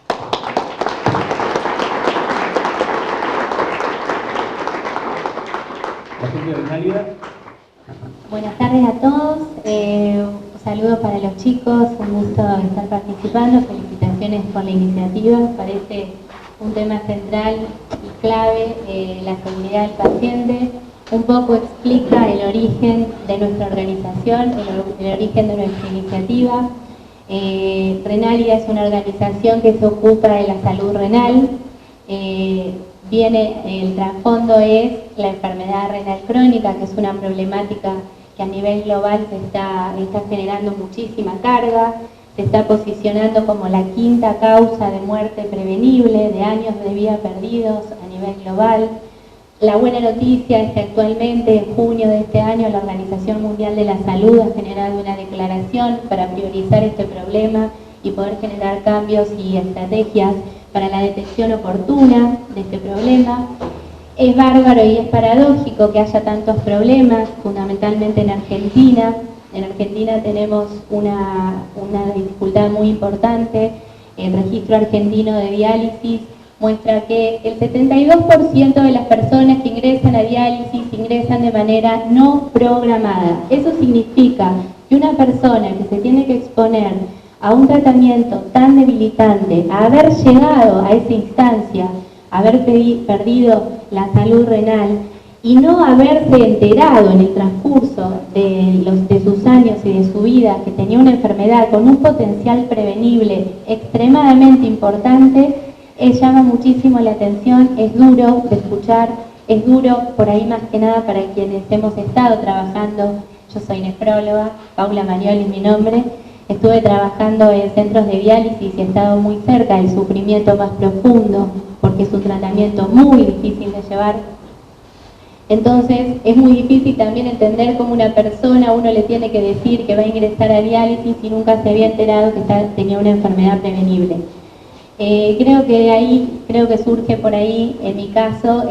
Buenas tardes a todos, saludos para los chicos, un gusto estar participando, felicitaciones por la iniciativa, parece un tema central y clave, la seguridad del paciente, un poco explica el origen de nuestra organización, el origen de nuestra iniciativa. Renalia es una organización que se ocupa de la salud renal, el trasfondo es la enfermedad renal crónica, que es una problemática que a nivel global está generando muchísima carga, se está posicionando como la quinta causa de muerte prevenible, de años de vida perdidos a nivel global. La buena noticia es que actualmente, en junio de este año, la Organización Mundial de la Salud ha generado una declaración para priorizar este problema y poder generar cambios y estrategias para la detección oportuna de este problema. Es bárbaro y es paradójico que haya tantos problemas, fundamentalmente en Argentina. En Argentina tenemos una dificultad muy importante. El registro argentino de diálisis muestra que el 72% de las personas que ingresan a diálisis ingresan de manera no programada. Eso significa que una persona que se tiene que exponer a un tratamiento tan debilitante, a haber llegado a esa instancia, haber perdido la salud renal y no haberse enterado en el transcurso de sus años y de su vida que tenía una enfermedad con un potencial prevenible extremadamente importante, llama muchísimo la atención, es duro de escuchar, es duro por ahí más que nada para quienes hemos estado trabajando. Yo soy nefróloga, Paula Marioli es mi nombre, estuve trabajando en centros de diálisis y he estado muy cerca del sufrimiento más profundo porque es un tratamiento muy difícil de llevar. Entonces es muy difícil también entender cómo una persona, uno le tiene que decir que va a ingresar a diálisis y nunca se había enterado que tenía una enfermedad prevenible. Creo que surge por ahí, en mi caso,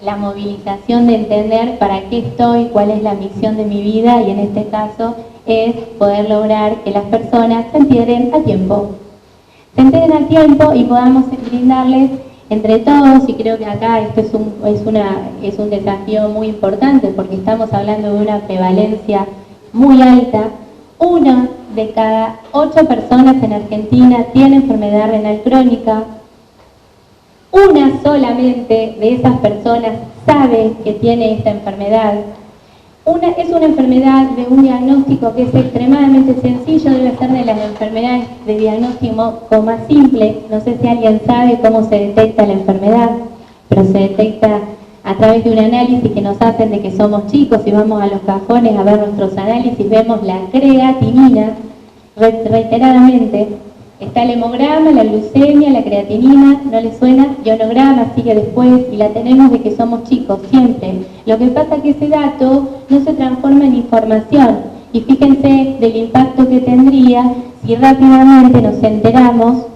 la movilización de entender para qué estoy, cuál es la misión de mi vida, y en este caso es poder lograr que las personas se enteren a tiempo. Se enteren a tiempo y podamos brindarles entre todos, y creo que acá esto es un desafío muy importante porque estamos hablando de una prevalencia muy alta. 1 de cada 8 personas en Argentina tiene enfermedad renal crónica. Una solamente de esas personas sabe que tiene esta enfermedad. Es una enfermedad de un diagnóstico que es extremadamente sencillo, debe ser de las enfermedades de diagnóstico más simple. No sé si alguien sabe cómo se detecta la enfermedad, pero se detecta a través de un análisis que nos hacen de que somos chicos y vamos a los cajones a ver nuestros análisis, vemos la creatinina reiteradamente. Está el hemograma, la glucemia, la creatinina, ¿no le suena? Ionograma sigue después y la tenemos de que somos chicos siempre. Lo que pasa es que ese dato no se transforma en información y fíjense del impacto que tendría si rápidamente nos enteramos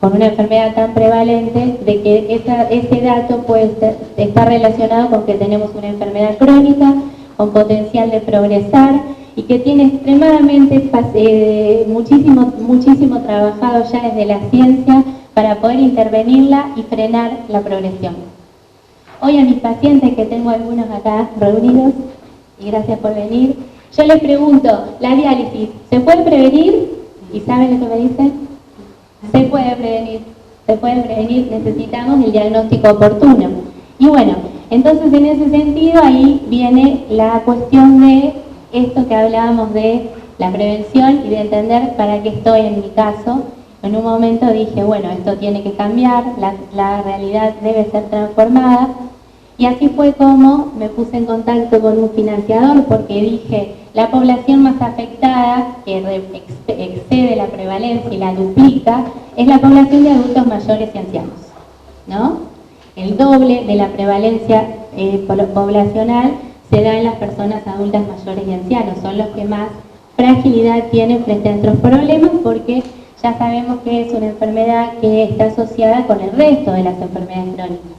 con una enfermedad tan prevalente de que ese dato puede estar relacionado con que tenemos una enfermedad crónica con potencial de progresar y que tiene extremadamente muchísimo trabajado ya desde la ciencia para poder intervenirla y frenar la progresión. Hoy a mis pacientes, que tengo algunos acá reunidos, y gracias por venir, yo les pregunto, ¿la diálisis se puede prevenir? ¿Y saben lo que me dicen? Se puede prevenir, necesitamos el diagnóstico oportuno. Y bueno, entonces en ese sentido ahí viene la cuestión de esto que hablábamos de la prevención y de entender para qué estoy en mi caso. En un momento dije, bueno, esto tiene que cambiar, la realidad debe ser transformada. Y así fue como me puse en contacto con un financiador porque dije, la población más afectada, que excede la prevalencia y la duplica, es la población de adultos mayores y ancianos, ¿no? El doble de la prevalencia poblacional se da en las personas adultas mayores y ancianos, son los que más fragilidad tienen frente a otros problemas porque ya sabemos que es una enfermedad que está asociada con el resto de las enfermedades crónicas.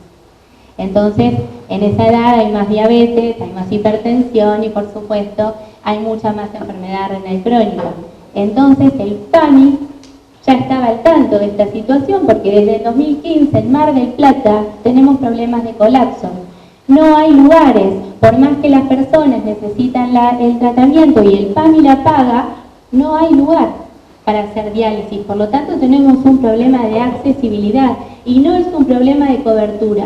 Entonces, en esa edad hay más diabetes, hay más hipertensión y por supuesto hay mucha más enfermedad renal crónica. Entonces el PAMI ya estaba al tanto de esta situación porque desde el 2015 en Mar del Plata tenemos problemas de colapso. No hay lugares, por más que las personas necesitan el tratamiento y el PAMI la paga, no hay lugar para hacer diálisis. Por lo tanto tenemos un problema de accesibilidad y no es un problema de cobertura.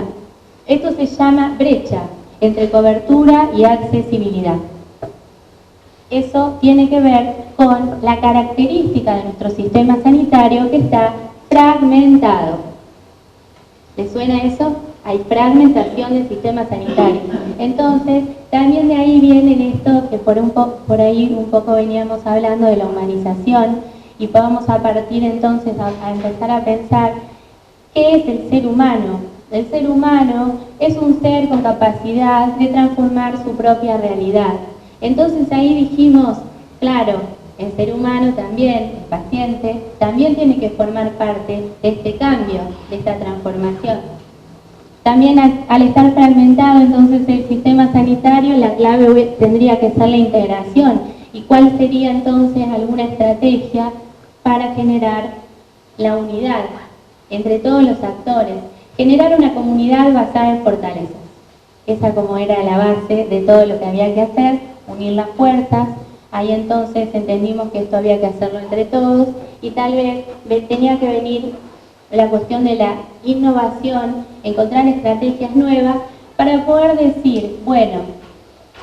Esto se llama brecha entre cobertura y accesibilidad. Eso tiene que ver con la característica de nuestro sistema sanitario que está fragmentado. ¿Les suena eso? Hay fragmentación del sistema sanitario. Entonces, también de ahí viene esto que por ahí un poco veníamos hablando de la humanización, y podemos a partir entonces a empezar a pensar qué es el ser humano. El ser humano es un ser con capacidad de transformar su propia realidad. Entonces ahí dijimos, claro, el ser humano también, el paciente, también tiene que formar parte de este cambio, de esta transformación. También al estar fragmentado entonces el sistema sanitario, la clave tendría que ser la integración. ¿Y cuál sería entonces alguna estrategia para generar la unidad entre todos los actores? Generar una comunidad basada en fortalezas. Esa como era la base de todo lo que había que hacer, unir las fuerzas. Ahí entonces entendimos que esto había que hacerlo entre todos y tal vez tenía que venir la cuestión de la innovación, encontrar estrategias nuevas para poder decir, bueno,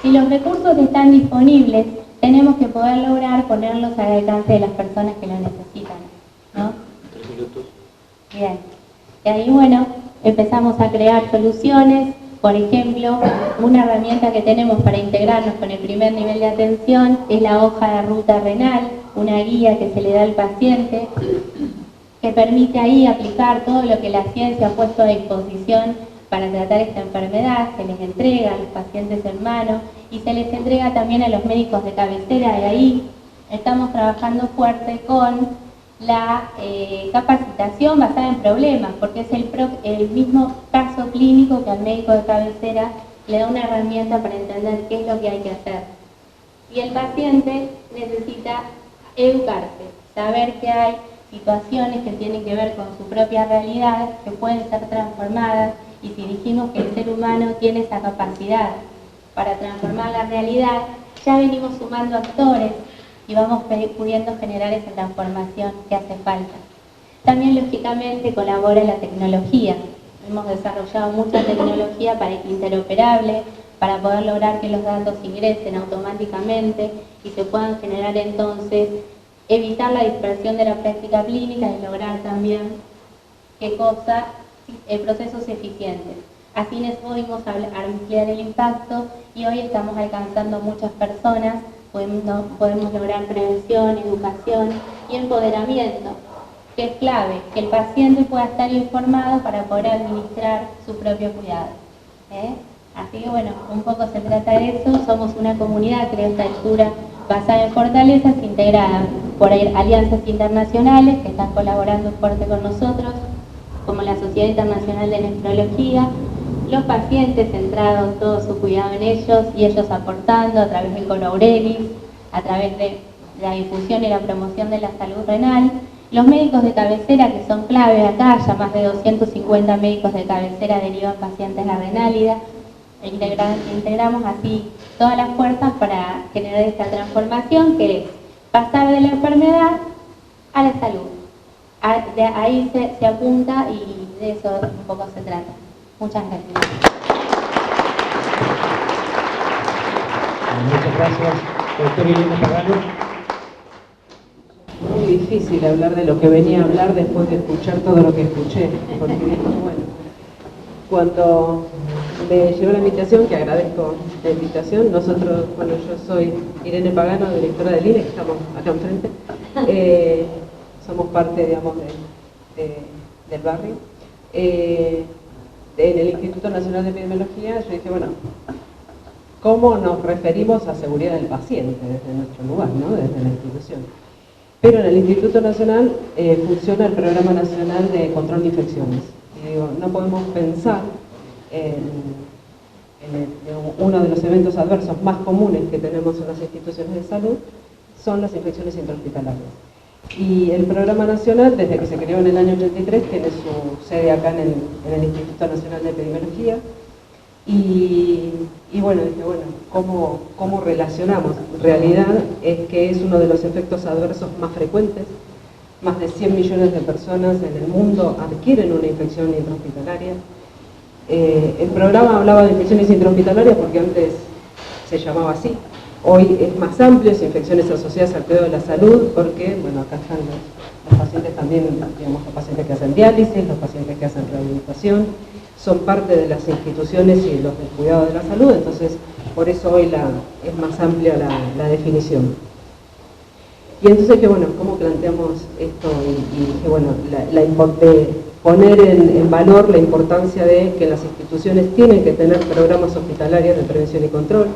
si los recursos están disponibles, tenemos que poder lograr ponerlos al alcance de las personas que lo necesitan, ¿no? 3 minutos. Bien. Y ahí, bueno, empezamos a crear soluciones. Por ejemplo, una herramienta que tenemos para integrarnos con el primer nivel de atención es la hoja de ruta renal, una guía que se le da al paciente, que permite ahí aplicar todo lo que la ciencia ha puesto a disposición para tratar esta enfermedad. Se les entrega a los pacientes en mano y se les entrega también a los médicos de cabecera. De ahí estamos trabajando fuerte con la capacitación basada en problemas, porque es el mismo caso clínico que al médico de cabecera le da una herramienta para entender qué es lo que hay que hacer. Y el paciente necesita educarse, saber que hay situaciones que tienen que ver con su propia realidad, que pueden ser transformadas, y si dijimos que el ser humano tiene esa capacidad para transformar la realidad, ya venimos sumando actores y vamos pudiendo generar esa transformación que hace falta. También, lógicamente, colabora la tecnología. Hemos desarrollado mucha tecnología interoperable para poder lograr que los datos ingresen automáticamente y se puedan generar entonces, evitar la dispersión de la práctica clínica y lograr también procesos eficientes. Así nos pudimos ampliar el impacto y hoy estamos alcanzando muchas personas. Podemos lograr prevención, educación y empoderamiento, que es clave, que el paciente pueda estar informado para poder administrar su propio cuidado. Así que bueno, un poco se trata de eso. Somos una comunidad, creo, a esta altura, basada en fortalezas, integrada por alianzas internacionales que están colaborando fuerte con nosotros, como la Sociedad Internacional de Nefrología, los pacientes centrados todo su cuidado en ellos y ellos aportando a través del Conaurelis, a través de la difusión y la promoción de la salud renal, los médicos de cabecera que son clave acá, ya más de 250 médicos de cabecera derivan pacientes a renálida, integramos así todas las fuerzas para generar esta transformación que es pasar de la enfermedad a la salud. De ahí se apunta y de eso un poco se trata. Muchas gracias. Muchas gracias, doctora Irene Pagano. Muy difícil hablar de lo que venía a hablar después de escuchar todo lo que escuché, porque bueno, cuando me llegó la invitación, que agradezco la invitación, nosotros, bueno, yo soy Irene Pagano, directora del INE, que estamos acá enfrente, somos parte, digamos, del barrio. En el Instituto Nacional de Epidemiología yo dije, bueno, ¿cómo nos referimos a seguridad del paciente desde nuestro lugar, ¿no? Desde la institución? Pero en el Instituto Nacional funciona el Programa Nacional de Control de Infecciones. Y digo, no podemos pensar uno de los eventos adversos más comunes que tenemos en las instituciones de salud son las infecciones intrahospitalarias. Y el Programa Nacional, desde que se creó en el año 83, tiene su sede acá en el Instituto Nacional de Epidemiología. Y bueno, dije, bueno, ¿cómo relacionamos? En realidad es que es uno de los efectos adversos más frecuentes. Más de 100 millones de personas en el mundo adquieren una infección intrahospitalaria. El programa hablaba de infecciones intrahospitalarias porque antes se llamaba así. Hoy es más amplio, es infecciones asociadas al cuidado de la salud, porque, bueno, acá están las pacientes también, digamos, los pacientes que hacen diálisis, los pacientes que hacen rehabilitación, son parte de las instituciones y los del cuidado de la salud, entonces por eso hoy es más amplia la definición. Y entonces que bueno, ¿cómo planteamos esto? Y que bueno, poner en valor la importancia de que las instituciones tienen que tener programas hospitalarios de prevención y control,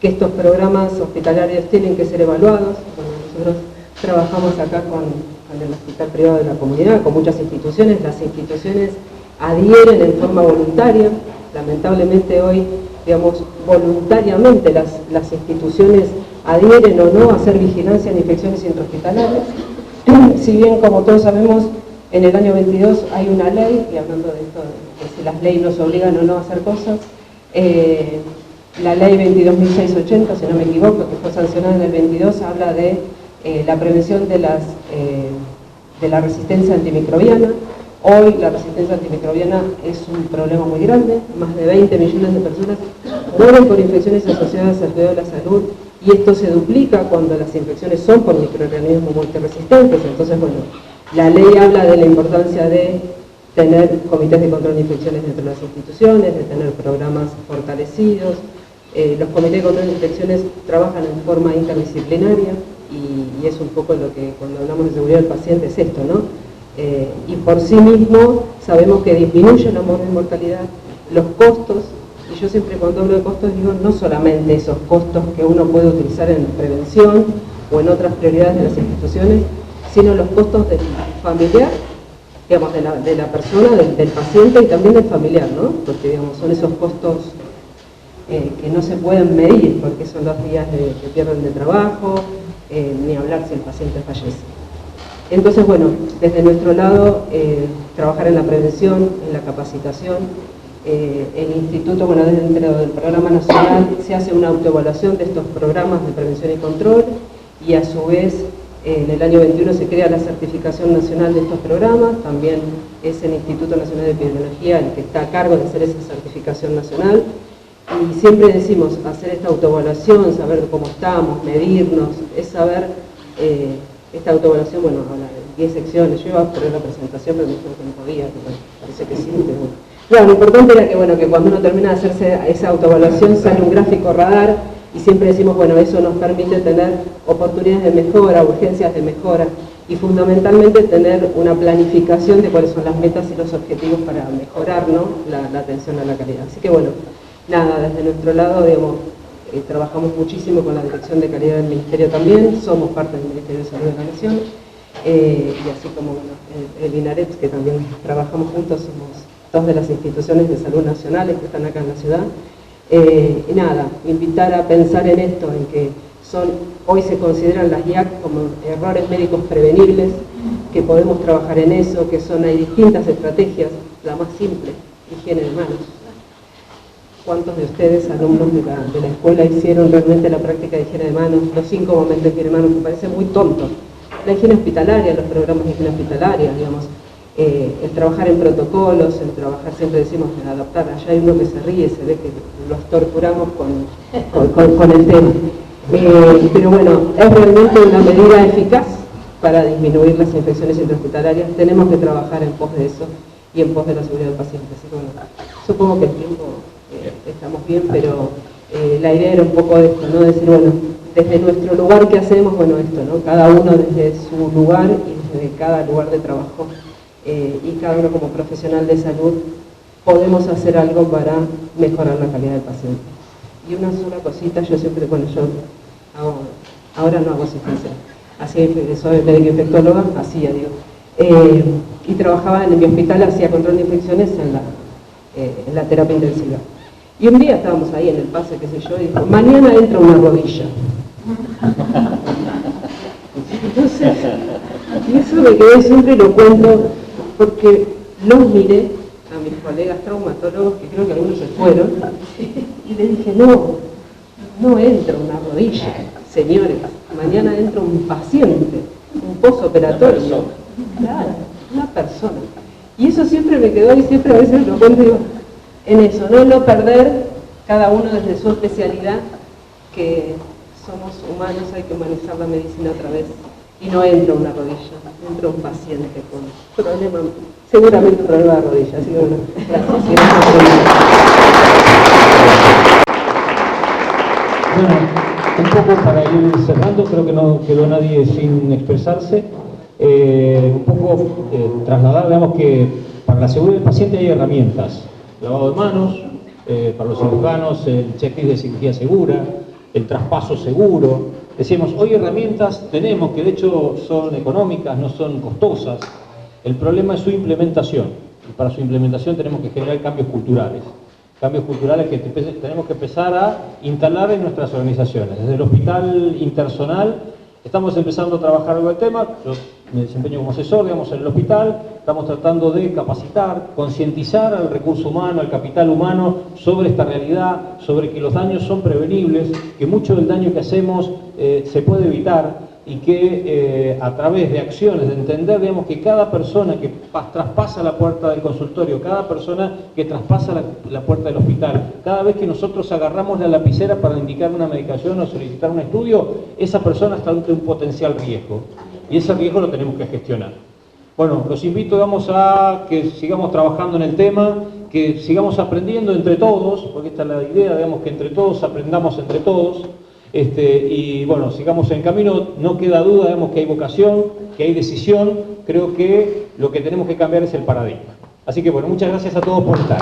que estos programas hospitalarios tienen que ser evaluados. Bueno, nosotros trabajamos acá con el Hospital Privado de la Comunidad, con muchas instituciones, las instituciones adhieren en forma voluntaria, lamentablemente hoy, digamos, voluntariamente las instituciones adhieren o no a hacer vigilancia en infecciones intrahospitalarias, si bien como todos sabemos, en el año 22 hay una ley, y hablando de esto, de si las leyes nos obligan o no a hacer cosas, la ley 22.680, si no me equivoco, que fue sancionada en el 22, habla de la prevención de la resistencia antimicrobiana. Hoy la resistencia antimicrobiana es un problema muy grande, más de 20 millones de personas mueren por infecciones asociadas al cuidado de la salud, y esto se duplica cuando las infecciones son por microorganismos multiresistentes. Entonces, bueno, la ley habla de la importancia de tener comités de control de infecciones dentro de las instituciones, de tener programas fortalecidos. Los comités de control de infecciones trabajan en forma interdisciplinaria y es un poco lo que cuando hablamos de seguridad del paciente es esto, ¿no? Y por sí mismo sabemos que disminuye la mortalidad, los costos, y yo siempre cuando hablo de costos digo no solamente esos costos que uno puede utilizar en prevención o en otras prioridades de las instituciones, sino los costos del familiar, digamos, de la persona, del paciente y también del familiar, ¿no? Porque digamos, son esos costos que no se pueden medir, porque son los días que pierden de trabajo, ni hablar si el paciente fallece. Entonces, bueno, desde nuestro lado, trabajar en la prevención, en la capacitación. El Instituto, bueno, dentro del Programa Nacional se hace una autoevaluación de estos programas de prevención y control, y a su vez en el año 21 se crea la certificación nacional de estos programas. También es el Instituto Nacional de Epidemiología el que está a cargo de hacer esa certificación nacional, y siempre decimos hacer esta autoevaluación, saber cómo estamos, medirnos, es saber esta autoevaluación. Bueno, habla de 10 secciones, yo iba a poner la presentación pero me dijeron que no podía, pero parece que sí, pero bueno. Claro, lo importante era que, bueno, que cuando uno termina de hacerse esa autoevaluación sale un gráfico radar, y siempre decimos, bueno, eso nos permite tener oportunidades de mejora, urgencias de mejora, y fundamentalmente tener una planificación de cuáles son las metas y los objetivos para mejorar, ¿no?, la atención a la calidad. Así que bueno, nada, desde nuestro lado, digamos, trabajamos muchísimo con la Dirección de Calidad del Ministerio también, somos parte del Ministerio de Salud de la Nación, y así como, bueno, el INAREPS, que también trabajamos juntos, somos dos de las instituciones de salud nacionales que están acá en la ciudad. Y nada, invitar a pensar en esto, en que hoy se consideran las IAC como errores médicos prevenibles, que podemos trabajar en eso, que hay distintas estrategias, la más simple, higiene de manos. ¿Cuántos de ustedes, alumnos de la escuela, hicieron realmente la práctica de higiene de manos, los 5 momentos de higiene de manos, que parece muy tonto? La higiene hospitalaria, los programas de higiene hospitalaria, digamos, el trabajar en protocolos, el trabajar, siempre decimos, en adaptar. Allá hay uno que se ríe, se ve que los torturamos con el tema. Pero bueno, es realmente una medida eficaz para disminuir las infecciones intrahospitalarias. Tenemos que trabajar en pos de eso y en pos de la seguridad del paciente. Así que bueno, supongo que el tiempo estamos bien, pero la idea era un poco esto, ¿no? Decir, bueno, desde nuestro lugar, ¿qué hacemos? Bueno, esto, ¿no? Cada uno desde su lugar y desde cada lugar de trabajo. Y cada uno como profesional de salud podemos hacer algo para mejorar la calidad del paciente. Y una sola cosita, yo siempre, bueno, yo ahora no hago asistencia, soy médico infectóloga, hacía, digo, y trabajaba en mi hospital, hacía control de infecciones en la terapia intensiva. Y un día estábamos ahí en el pase, qué sé yo, y dijo, mañana entra una rodilla. Entonces, y eso me quedé, siempre lo cuento, porque los miré a mis colegas traumatólogos, que creo que algunos se fueron, y les dije, no entra una rodilla, señores, mañana entra un paciente, un postoperatorio, claro, una persona. Y eso siempre me quedó, y siempre a veces lo cuento, digo, en eso, no perder cada uno desde su especialidad, que somos humanos, hay que humanizar la medicina otra vez, y no entra una rodilla, entra un paciente con problema, seguramente un problema de rodilla. Así que bueno, Bueno, un poco para ir cerrando, creo que no quedó nadie sin expresarse. Un poco trasladar, digamos que para la seguridad del paciente hay herramientas. Lavado de manos, para los cirujanos, el checklist de cirugía segura, el traspaso seguro. Decimos, hoy herramientas tenemos que de hecho son económicas, no son costosas. El problema es su implementación. Y para su implementación tenemos que generar cambios culturales. Cambios culturales que tenemos que empezar a instalar en nuestras organizaciones. Desde el hospital interzonal estamos empezando a trabajar algo del tema. Yo me desempeño como asesor, digamos, en el hospital. Estamos tratando de capacitar, concientizar al recurso humano, al capital humano sobre esta realidad, sobre que los daños son prevenibles, que mucho del daño que hacemos se puede evitar y que a través de acciones, de entender, digamos, que cada persona que traspasa la puerta del consultorio, cada persona que traspasa la puerta del hospital, cada vez que nosotros agarramos la lapicera para indicar una medicación o solicitar un estudio, esa persona está ante un potencial riesgo y ese riesgo lo tenemos que gestionar. Bueno, los invito, digamos, a que sigamos trabajando en el tema, que sigamos aprendiendo entre todos, porque esta es la idea, digamos, que entre todos aprendamos entre todos. Y bueno, sigamos en camino, no queda duda, digamos, que hay vocación, que hay decisión, creo que lo que tenemos que cambiar es el paradigma. Así que bueno, muchas gracias a todos por estar.